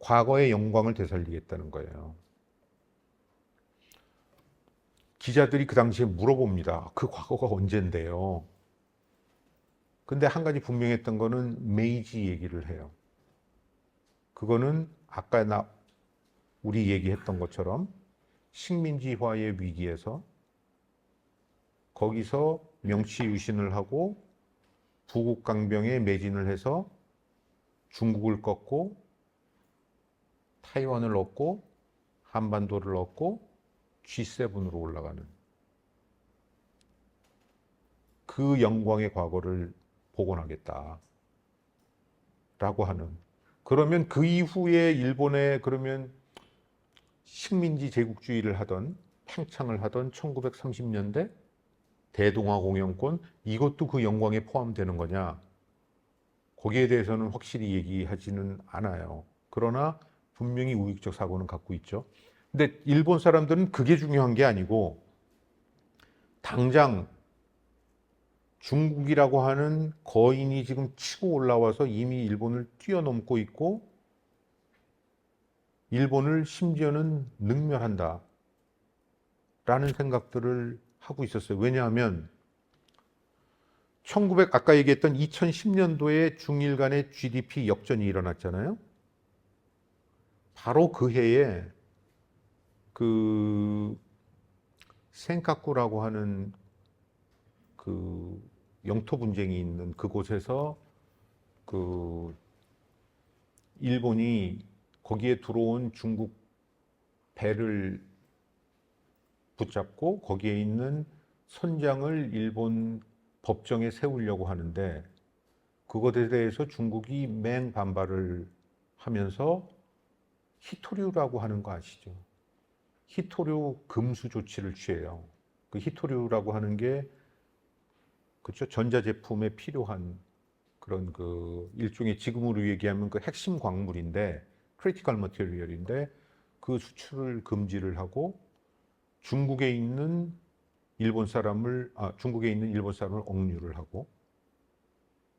과거의 영광을 되살리겠다는 거예요. 기자들이 그 당시에 물어봅니다. 그 과거가 언젠데요? 근데 한 가지 분명했던 거는 메이지 얘기를 해요. 그거는 아까 우리 얘기했던 것처럼 식민지화의 위기에서 거기서 명치유신을 하고 부국강병에 매진을 해서 중국을 꺾고 타이완을 얻고 한반도를 얻고 G7으로 올라가는 그 영광의 과거를 복원하겠다라고 하는. 그러면 그 이후에 일본에 그러면 식민지 제국주의를 하던 팽창을 하던 1930년대 대동아 공영권 이것도 그 영광에 포함되는 거냐? 거기에 대해서는 확실히 얘기하지는 않아요. 그러나 분명히 우익적 사고는 갖고 있죠. 근데 일본 사람들은 그게 중요한 게 아니고 당장 중국이라고 하는 거인이 지금 치고 올라와서 이미 일본을 뛰어넘고 있고 일본을 심지어는 능멸한다 라는 생각들을 하고 있었어요. 왜냐하면 아까 얘기했던 2010년도에 중일 간의 GDP 역전이 일어났잖아요. 바로 그 해에 그 센카쿠라고 하는 그 영토 분쟁이 있는 그곳에서 그 일본이 거기에 들어온 중국 배를 붙잡고 거기에 있는 선장을 일본 법정에 세우려고 하는데 그것에 대해서 중국이 맹반발을 하면서 히토류라고 하는 거 아시죠? 히토류 금수 조치를 취해요. 그 히토류라고 하는 게 그렇죠? 전자제품에 필요한 그런 그 일종의 지금으로 얘기하면 그 핵심 광물인데 크리티컬 머티리얼인데 그 수출을 금지를 하고 중국에 있는 일본 사람을 억류를 하고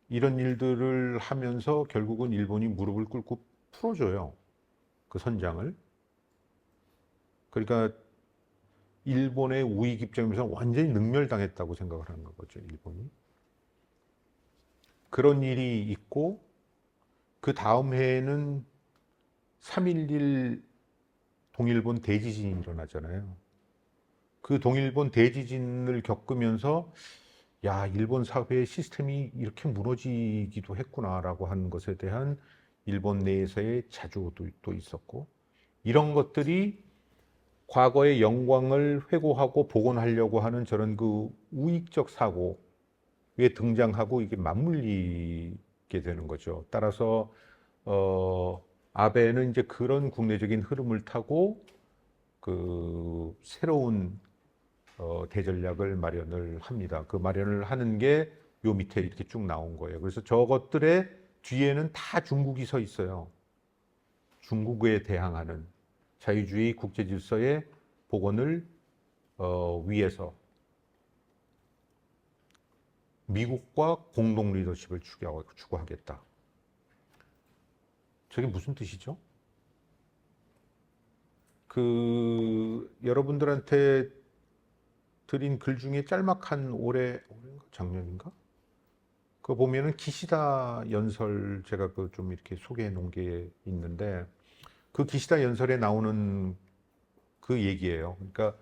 이런 일들을 하면서 결국은 일본이 무릎을 꿇고 풀어줘요. 그 선장을. 그러니까 일본의 우익 입장에서 완전히 능멸당했다고 생각을 하는 거죠, 일본이. 그런 일이 있고 그 다음 해에는 3.11 동일본 대지진이 일어나잖아요. 그 동일본 대지진을 겪으면서 야, 일본 사회의 시스템이 이렇게 무너지기도 했구나라고 하는 것에 대한 일본 내에서의 자조도 또 있었고 이런 것들이 과거의 영광을 회고하고 복원하려고 하는 저런 그 우익적 사고에 등장하고 이게 맞물리게 되는 거죠. 따라서 아베는 이제 그런 국내적인 흐름을 타고 그 새로운 대전략을 마련을 합니다. 그 마련을 하는 게 요 밑에 이렇게 쭉 나온 거예요. 그래서 저것들의 뒤에는 다 중국이 서 있어요. 중국에 대항하는 자유주의 국제 질서의 복원을 위해서 미국과 공동 리더십을 추구하겠다. 저게 무슨 뜻이죠? 그 여러분들한테 드린 글 중에 짤막한 올해인가 작년인가? 그거 보면은 기시다 연설 제가 그 좀 이렇게 소개해 놓은 게 있는데 그 기시다 연설에 나오는 그 얘기예요. 그러니까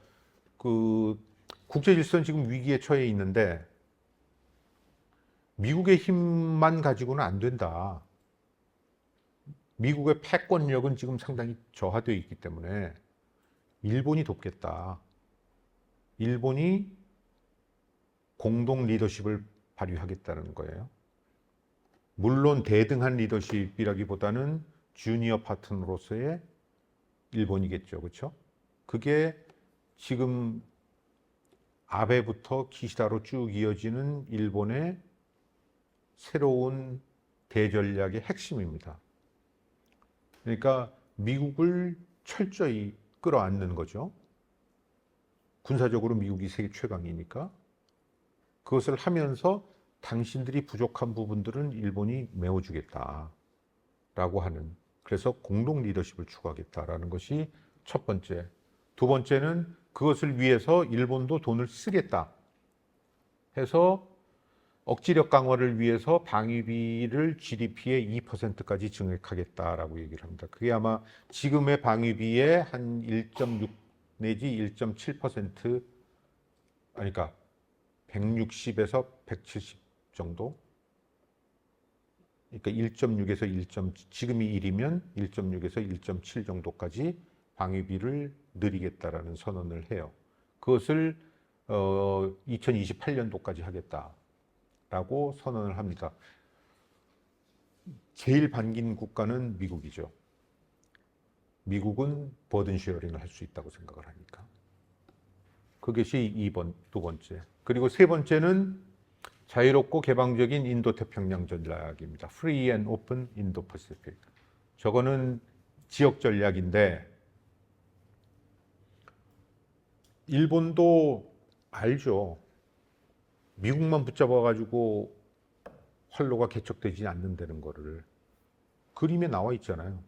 그 국제 질서는 지금 위기에 처해 있는데 미국의 힘만 가지고는 안 된다. 미국의 패권력은 지금 상당히 저하되어 있기 때문에 일본이 돕겠다. 일본이 공동 리더십을 발휘하겠다는 거예요. 물론 대등한 리더십이라기보다는 주니어 파트너로서의 일본이겠죠. 그렇죠? 그게 지금 아베부터 기시다로 쭉 이어지는 일본의 새로운 대전략의 핵심입니다. 그러니까 미국을 철저히 끌어안는 거죠. 군사적으로 미국이 세계 최강이니까. 그것을 하면서 당신들이 부족한 부분들은 일본이 메워주겠다라고 하는, 그래서 공동 리더십을 추구하겠다라는 것이 첫 번째. 두 번째는 그것을 위해서 일본도 돈을 쓰겠다 해서 억지력 강화를 위해서 방위비를 GDP의 2%까지 증액하겠다라고 얘기를 합니다. 그게 아마 지금의 방위비의 한 1.6 내지 1.7%, 아니 그러니까 160에서 170 정도? 그러니까 1.6에서 1. 지금이 1이면 1.6에서 1.7 정도까지 방위비를 늘리겠다라는 선언을 해요. 그것을 2028년도까지 하겠다라고 선언을 합니다. 제일 반긴 국가는 미국이죠. 미국은 버든 쉐어링을 할 수 있다고 생각을 하니까. 그것이 두 번째. 그리고 세 번째는 자유롭고 개방적인 인도 태평양 전략입니다. Free and Open Indo-Pacific. 저거는 지역 전략인데 일본도 알죠. 미국만 붙잡아가지고 활로가 개척되지 않는다는 거를 그림에 나와 있잖아요.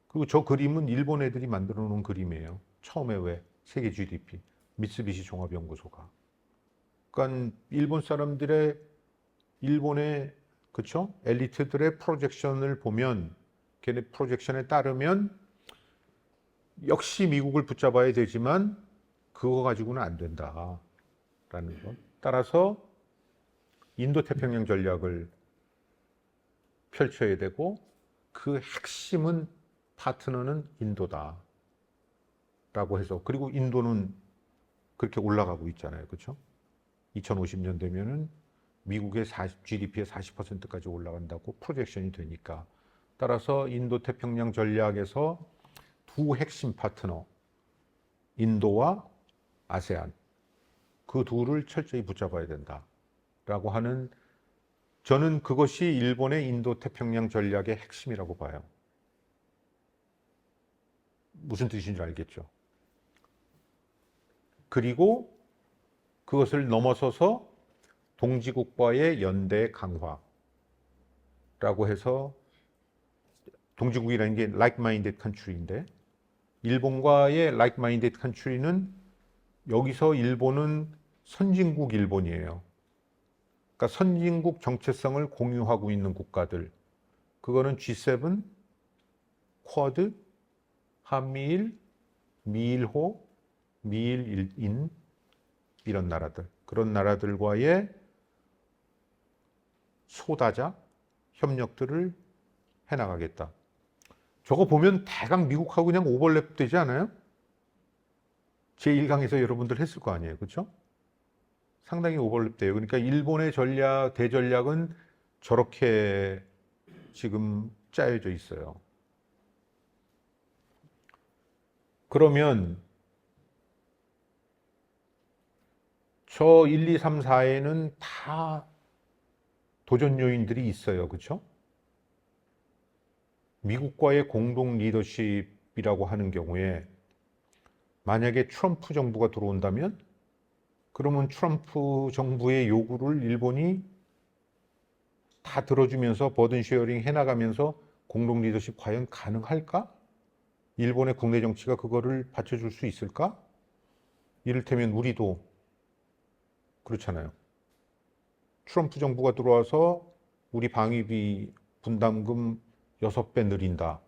그리고 저 그림은 일본 애들이 만들어 놓은 그림이에요. 처음에 왜 세계 GDP 미쓰비시 종합연구소가. 그러니까 일본의 그쵸? 엘리트들의 프로젝션을 보면, 걔네 프로젝션에 따르면 역시 미국을 붙잡아야 되지만 그거 가지고는 안 된다라는 것. 따라서 인도태평양 전략을 펼쳐야 되고 그 핵심은 파트너는 인도다라고 해서, 그리고 인도는 그렇게 올라가고 있잖아요. 그렇죠? 2050년 되면은 미국의 GDP의 40%까지 올라간다고 프로젝션이 되니까. 따라서 인도태평양 전략에서 두 핵심 파트너, 인도와 아세안, 그 둘을 철저히 붙잡아야 된다라고 하는, 저는 그것이 일본의 인도태평양 전략의 핵심이라고 봐요. 무슨 뜻인지 알겠죠? 그리고 그것을 넘어서서 동지국과의 연대 강화라고 해서, 동지국이라는 게 like-minded country인데, 일본과의 like-minded country는 여기서 일본은 선진국 일본이에요. 그러니까 선진국 정체성을 공유하고 있는 국가들, 그거는 G7, 쿼드, 한미일, 미일호, 미일인, 이런 나라들, 그런 나라들과의 소다자 협력들을 해나가겠다. 저거 보면 대강 미국하고 그냥 오버랩 되지 않아요? 제1강에서 여러분들 했을 거 아니에요. 그렇죠? 상당히 오버랩 돼요. 그러니까 일본의 대전략은 저렇게 지금 짜여져 있어요. 그러면 저 1, 2, 3, 4에는 다 도전 요인들이 있어요. 그렇죠? 미국과의 공동 리더십이라고 하는 경우에 만약에 트럼프 정부가 들어온다면, 그러면 트럼프 정부의 요구를 일본이 다 들어주면서 버든 쉐어링 해나가면서 공동 리더십 과연 가능할까? 일본의 국내 정치가 그거를 받쳐줄 수 있을까? 이를테면 우리도 그렇잖아요. 트럼프 정부가 들어와서 우리 방위비 분담금 6배 늘린다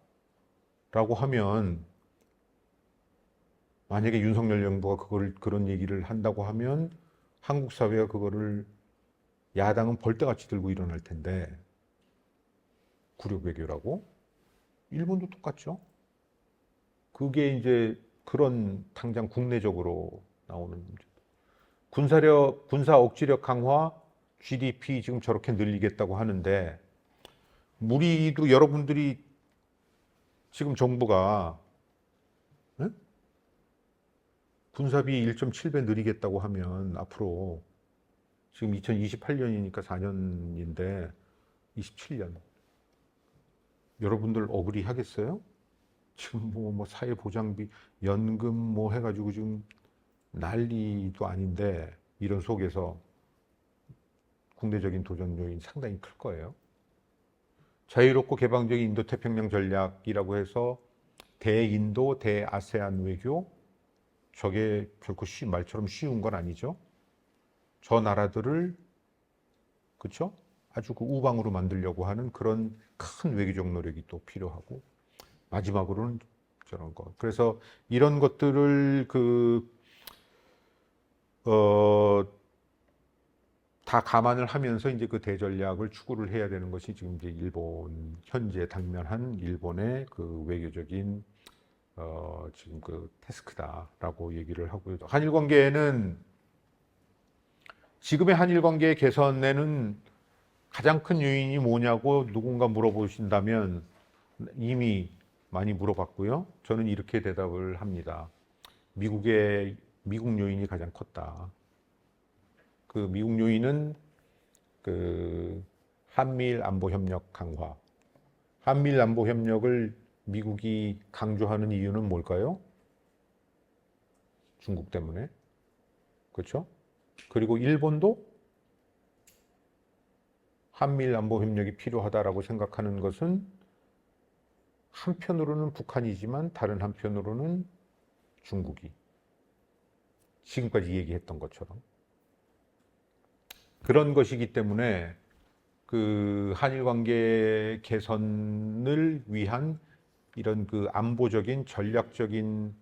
라고 하면, 만약에 윤석열 정부가 그런 얘기를 한다고 하면 한국 사회가 그거를, 야당은 벌떼같이 들고 일어날 텐데, 굴욕 외교라고. 일본도 똑같죠. 그게 이제 그런 당장 국내적으로 나오는 문제. 군사 억지력 강화, GDP 지금 저렇게 늘리겠다고 하는데, 우리도 여러분들이 지금 정부가 예? 군사비 1.7배 늘리겠다고 하면 앞으로 지금 2028년이니까 4년인데 27년 여러분들 어그리 하겠어요? 지금 뭐 사회보장비 연금 뭐 해가지고 지금 난리도 아닌데 이런 속에서 국내적인 도전 요인이 상당히 클 거예요. 자유롭고 개방적인 인도태평양 전략이라고 해서 대인도, 대아세안 외교 저게 결코 말처럼 쉬운 건 아니죠. 저 나라들을 그렇죠? 아주 그 우방으로 만들려고 하는 그런 큰 외교적 노력이 또 필요하고 마지막으로는 저런 거. 그래서 이런 것들을 다 감안을 하면서 이제 그 대전략을 추구를 해야 되는 것이 지금 이제 일본 현재 당면한 일본의 그 외교적인 지금 그 태스크다라고 얘기를 하고요. 한일 관계는 지금의 한일 관계 개선에는 가장 큰 요인이 뭐냐고 누군가 물어보신다면 이미 많이 물어봤고요. 저는 이렇게 대답을 합니다. 미국 요인이 가장 컸다. 그 미국 요인은 그 한미일 안보 협력 강화. 한미일 안보 협력을 미국이 강조하는 이유는 뭘까요? 중국 때문에. 그렇죠? 그리고 일본도 한미일 안보 협력이 필요하다라고 생각하는 것은 한편으로는 북한이지만 다른 한편으로는 중국이 지금까지 얘기했던 것처럼 그런 것이기 때문에 그 한일 관계 개선을 위한 이런 그 안보적인 전략적인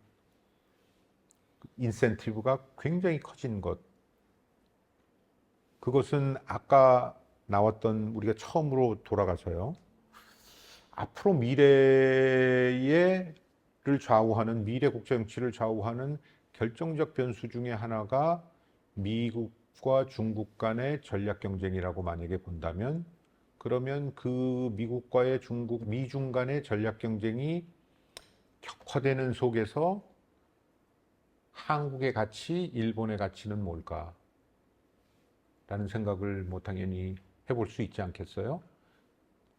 인센티브가 굉장히 커진 것. 그것은 아까 나왔던 우리가 처음으로 돌아가서요. 앞으로 미래를 좌우하는 미래 국제 정치를 좌우하는 결정적 변수 중에 하나가 미국과 중국 간의 전략 경쟁이라고 만약에 본다면 그러면 그 미국과의 미중 간의 전략 경쟁이 격화되는 속에서 한국의 가치, 일본의 가치는 뭘까? 라는 생각을 뭐 당연히 해볼 수 있지 않겠어요?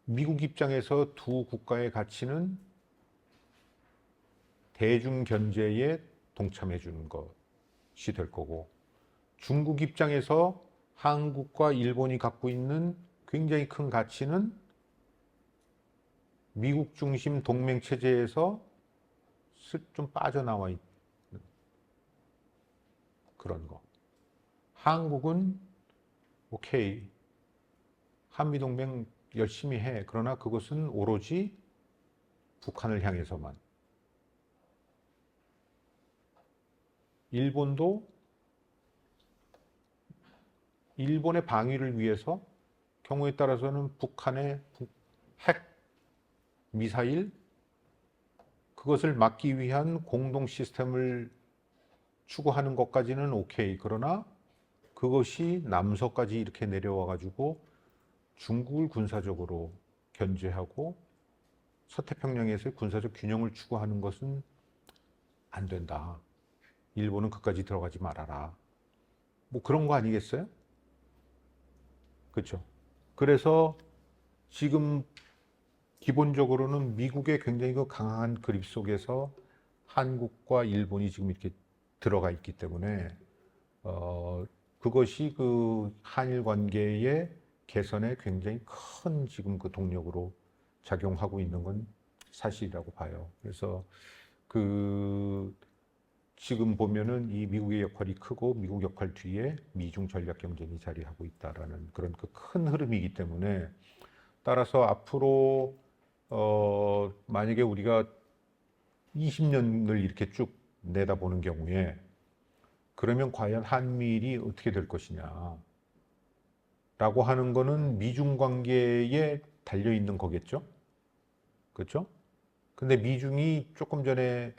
미국 입장에서 두 국가의 가치는 대중 견제에 동참해 주는 것이 될 거고 중국 입장에서 한국과 일본이 갖고 있는 굉장히 큰 가치는 미국 중심 동맹 체제에서 좀 빠져나와 있는 그런 거. 한국은 오케이 한미동맹 열심히 해. 그러나 그것은 오로지 북한을 향해서만. 일본도 일본의 방위를 위해서 경우에 따라서는 북한의 핵 미사일 그것을 막기 위한 공동 시스템을 추구하는 것까지는 오케이. 그러나 그것이 남서까지 이렇게 내려와 가지고 중국을 군사적으로 견제하고 서태평양에서의 군사적 균형을 추구하는 것은 안 된다. 일본은 그까지 들어가지 말아라. 뭐 그런 거 아니겠어요? 그렇죠. 그래서 지금 기본적으로는 미국의 굉장히 그 강한 그립 속에서 한국과 일본이 지금 이렇게 들어가 있기 때문에 그것이 그 한일 관계의 개선에 굉장히 큰 지금 그 동력으로 작용하고 있는 건 사실이라고 봐요. 그래서 그 지금 보면은 이 미국의 역할이 크고 미국 역할 뒤에 미중 전략 경쟁이 자리하고 있다라는 그런 그 큰 흐름이기 때문에 따라서 앞으로 만약에 우리가 20년을 이렇게 쭉 내다보는 경우에 그러면 과연 한미일이 어떻게 될 것이냐 라고 하는 거는 미중 관계에 달려 있는 거겠죠. 그렇죠? 근데 미중이 조금 전에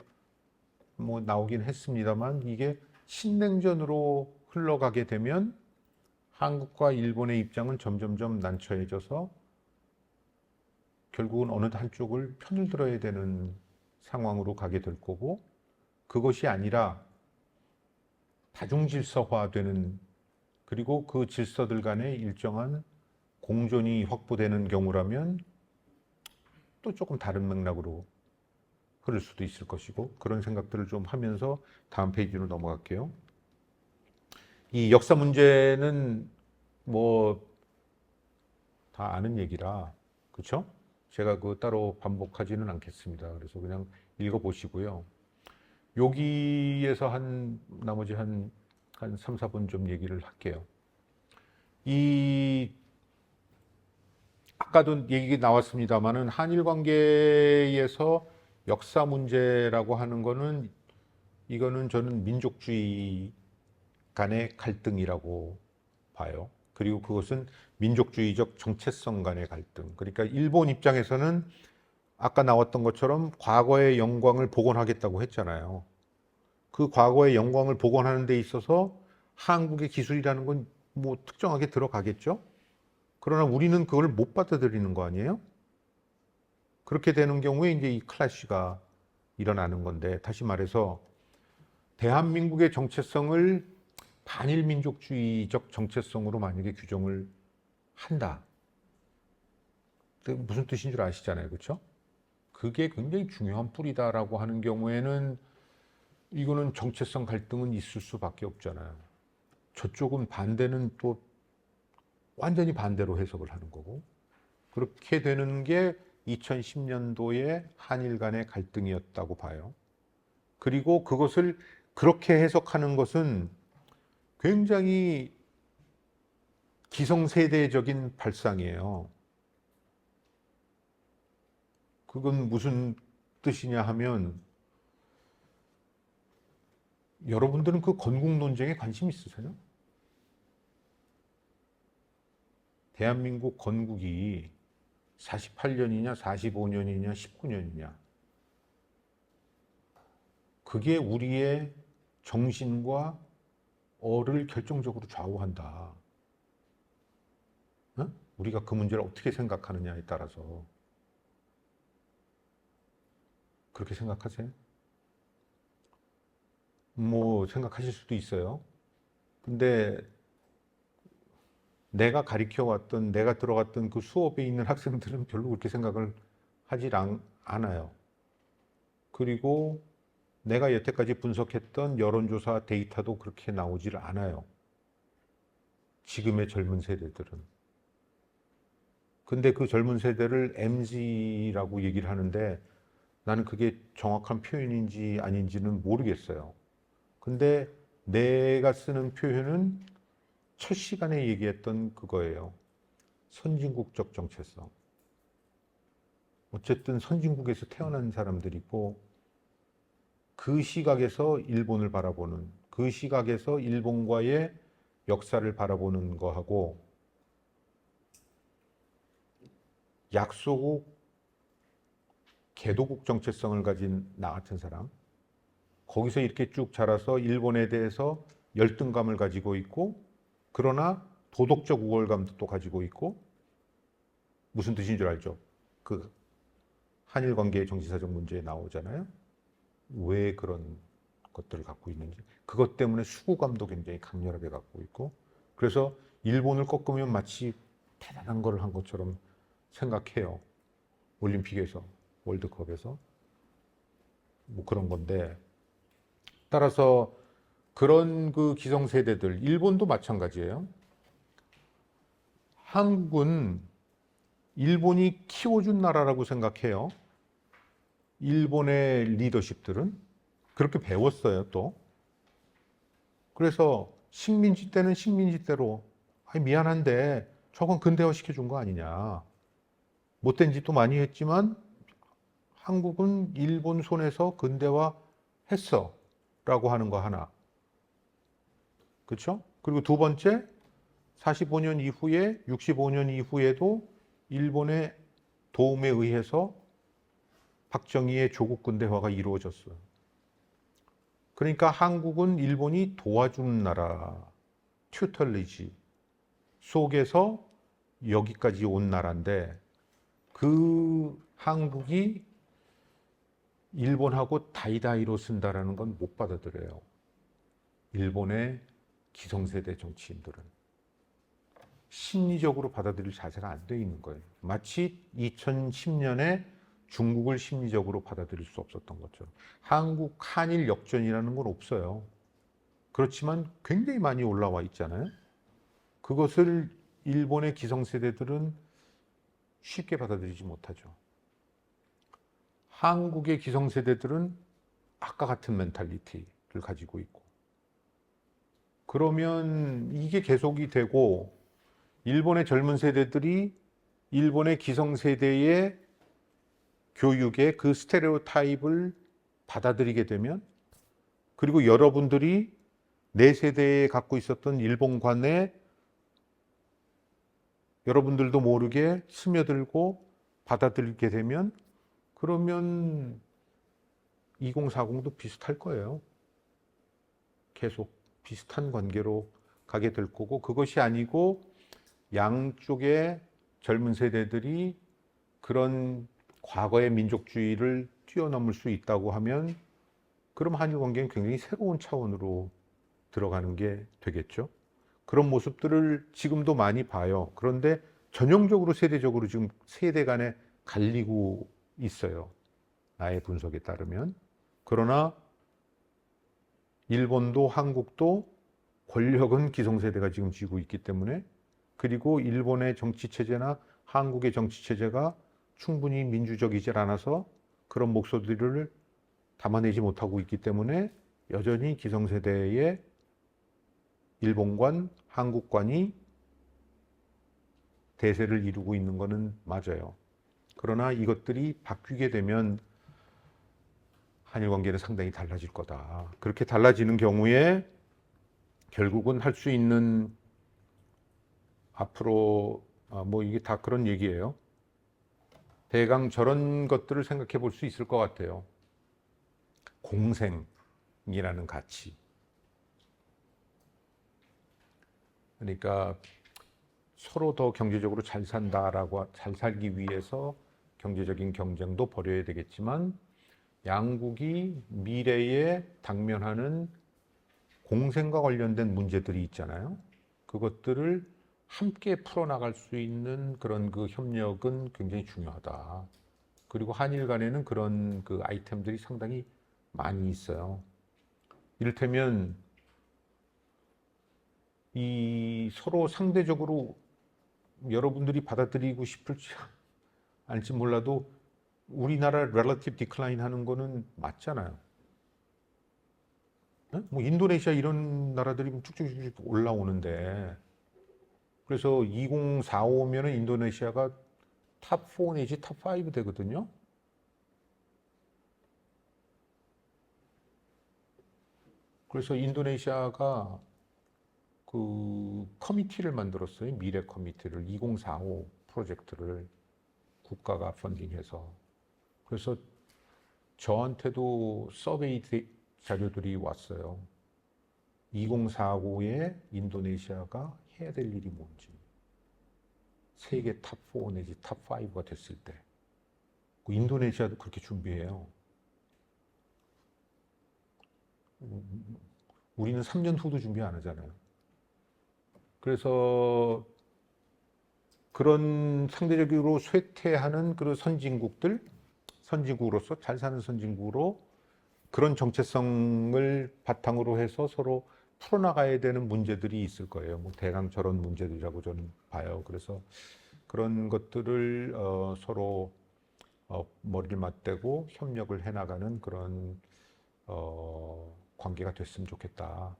뭐 나오긴 했습니다만 이게 신냉전으로 흘러가게 되면 한국과 일본의 입장은 점점점 난처해져서 결국은 어느 한쪽을 편을 들어야 되는 상황으로 가게 될 거고, 그것이 아니라 다중질서화되는, 그리고 그 질서들 간에 일정한 공존이 확보되는 경우라면 또 조금 다른 맥락으로 흐를 수도 있을 것이고, 그런 생각들을 좀 하면서 다음 페이지로 넘어갈게요. 이 역사 문제는 뭐 다 아는 얘기라, 그렇죠? 제가 그 따로 반복하지는 않겠습니다. 그래서 그냥 읽어보시고요. 여기에서 나머지 한 3, 4분 좀 얘기를 할게요. 아까도 얘기 나왔습니다만은 한일 관계에서 역사 문제라고 하는 거는, 이거는 저는 민족주의 간의 갈등이라고 봐요. 그리고 그것은 민족주의적 정체성 간의 갈등. 그러니까 일본 입장에서는 아까 나왔던 것처럼 과거의 영광을 복원하겠다고 했잖아요. 그 과거의 영광을 복원하는 데 있어서 한국의 기술이라는 건 뭐 특정하게 들어가겠죠. 그러나 우리는 그걸 못 받아들이는 거 아니에요? 그렇게 되는 경우에 이제 이 클래시가 일어나는 건데, 다시 말해서 대한민국의 정체성을 반일민족주의적 정체성으로 만약에 규정을 한다. 무슨 뜻인 줄 아시잖아요. 그렇죠? 그게 굉장히 중요한 뿌리다라고 하는 경우에는 이거는 정체성 갈등은 있을 수밖에 없잖아요. 저쪽은 반대는 또 완전히 반대로 해석을 하는 거고, 그렇게 되는 게 2010년도에 한일 간의 갈등이었다고 봐요. 그리고 그것을 그렇게 해석하는 것은 굉장히 기성세대적인 발상이에요. 그건 무슨 뜻이냐 하면, 여러분들은 그 건국 논쟁에 관심 있으세요? 대한민국 건국이 48년이냐, 45년이냐, 19년이냐. 그게 우리의 정신과 어를 결정적으로 좌우한다. 어? 우리가 그 문제를 어떻게 생각하느냐에 따라서. 그렇게 생각하세요? 뭐 생각하실 수도 있어요. 근데 내가 가르쳐왔던, 내가 들어갔던 그 수업에 있는 학생들은 별로 그렇게 생각을 하질 않아요. 그리고 내가 여태까지 분석했던 여론조사 데이터도 그렇게 나오질 않아요. 지금의 젊은 세대들은. 근데 그 젊은 세대를 MZ라고 얘기를 하는데, 나는 그게 정확한 표현인지 아닌지는 모르겠어요. 근데 내가 쓰는 표현은 첫 시간에 얘기했던 그거예요. 선진국적 정체성. 어쨌든 선진국에서 태어난 사람들이고, 그 시각에서 일본을 바라보는, 그 시각에서 일본과의 역사를 바라보는 거하고, 약소국, 개도국 정체성을 가진 나 같은 사람, 거기서 이렇게 쭉 자라서 일본에 대해서 열등감을 가지고 있고, 그러나 도덕적 우월감도 또 가지고 있고, 무슨 뜻인 줄 알죠? 그 한일 관계의 정치사적 문제에 나오잖아요. 왜 그런 것들을 갖고 있는지. 그것 때문에 수고감도 굉장히 강렬하게 갖고 있고, 그래서 일본을 꺾으면 마치 대단한 걸 한 것처럼 생각해요. 올림픽에서, 월드컵에서. 뭐 그런 건데, 따라서 그런 그 기성세대들, 일본도 마찬가지예요. 한국은 일본이 키워준 나라라고 생각해요. 일본의 리더십들은 그렇게 배웠어요, 또. 그래서 식민지 때는 식민지 때로, 아니 미안한데 저건 근대화 시켜준 거 아니냐. 못된 짓도 많이 했지만 한국은 일본 손에서 근대화 했어 라고 하는 거 하나. 그렇죠? 그리고 두 번째, 45년 이후에, 65년 이후에도 일본의 도움에 의해서 박정희의 조국 근대화가 이루어졌어요. 그러니까 한국은 일본이 도와주는 나라, 튜털리지 속에서 여기까지 온 나라인데, 그 한국이 일본하고 다이다이로 쓴다라는 건 못 받아들여요. 일본의 기성세대 정치인들은 심리적으로 받아들일 자세가 안 돼 있는 거예요. 마치 2010년에 중국을 심리적으로 받아들일 수 없었던 것처럼. 한국 한일 역전이라는 건 없어요. 그렇지만 굉장히 많이 올라와 있잖아요. 그것을 일본의 기성세대들은 쉽게 받아들이지 못하죠. 한국의 기성세대들은 아까 같은 멘탈리티를 가지고 있고, 그러면 이게 계속이 되고 일본의 젊은 세대들이 일본의 기성세대의 교육의 그 스테레오타입을 받아들이게 되면, 그리고 여러분들이 내 세대에 갖고 있었던 일본관에 여러분들도 모르게 스며들고 받아들이게 되면, 그러면 2040도 비슷할 거예요. 계속 비슷한 관계로 가게 될 거고, 그것이 아니고 양쪽의 젊은 세대들이 그런 과거의 민족주의를 뛰어넘을 수 있다고 하면, 그럼 한일 관계는 굉장히 새로운 차원으로 들어가는 게 되겠죠. 그런 모습들을 지금도 많이 봐요. 그런데 전형적으로 세대적으로 지금 세대 간에 갈리고 있어요. 나의 분석에 따르면. 그러나 일본도 한국도 권력은 기성세대가 지금 쥐고 있기 때문에, 그리고 일본의 정치체제나 한국의 정치체제가 충분히 민주적이지 않아서 그런 목소리를 담아내지 못하고 있기 때문에 여전히 기성세대의 일본관, 한국관이 대세를 이루고 있는 것은 맞아요. 그러나 이것들이 바뀌게 되면 한일 관계는 상당히 달라질 거다. 그렇게 달라지는 경우에 결국은 할 수 있는, 앞으로 뭐 이게 다 그런 얘기예요. 대강 저런 것들을 생각해 볼 수 있을 것 같아요. 공생이라는 가치. 그러니까 서로 더 경제적으로 잘 산다라고, 잘 살기 위해서 경제적인 경쟁도 벌여야 되겠지만, 양국이 미래에 당면하는 공생과 관련된 문제들이 있잖아요. 그것들을 함께 풀어나갈 수 있는 그런 그 협력은 굉장히 중요하다. 그리고 한일 간에는 그런 그 아이템들이 상당히 많이 있어요. 이를테면 이 서로 상대적으로 여러분들이 받아들이고 싶을지 알지 몰라도 우리나라 relative decline 하는 거는 맞잖아요. 뭐 인도네시아 이런 나라들이 쭉쭉쭉 올라오는데, 그래서 2045면은 인도네시아가 탑4 내지 탑5 되거든요. 그래서 인도네시아가 그 커미티를 만들었어요. 미래 커미티를, 2045 프로젝트를 국가가 펀딩해서. 그래서 저한테도 서베이 자료들이 왔어요. 2045에 인도네시아가 해야 될 일이 뭔지. 세계 탑4 내지 탑5가 됐을 때. 인도네시아도 그렇게 준비해요. 우리는 3년 후도 준비 안 하잖아요. 그래서 그런 상대적으로 쇠퇴하는 그런 선진국들, 선진국으로서 잘 사는 선진국으로 그런 정체성을 바탕으로 해서 서로 풀어나가야 되는 문제들이 있을 거예요. 뭐 대강 저런 문제들이라고 저는 봐요. 그래서 그런 것들을 서로 머리를 맞대고 협력을 해나가는 그런 관계가 됐으면 좋겠다라는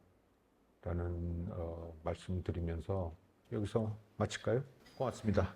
말씀드리면서 여기서 마칠까요? 고맙습니다.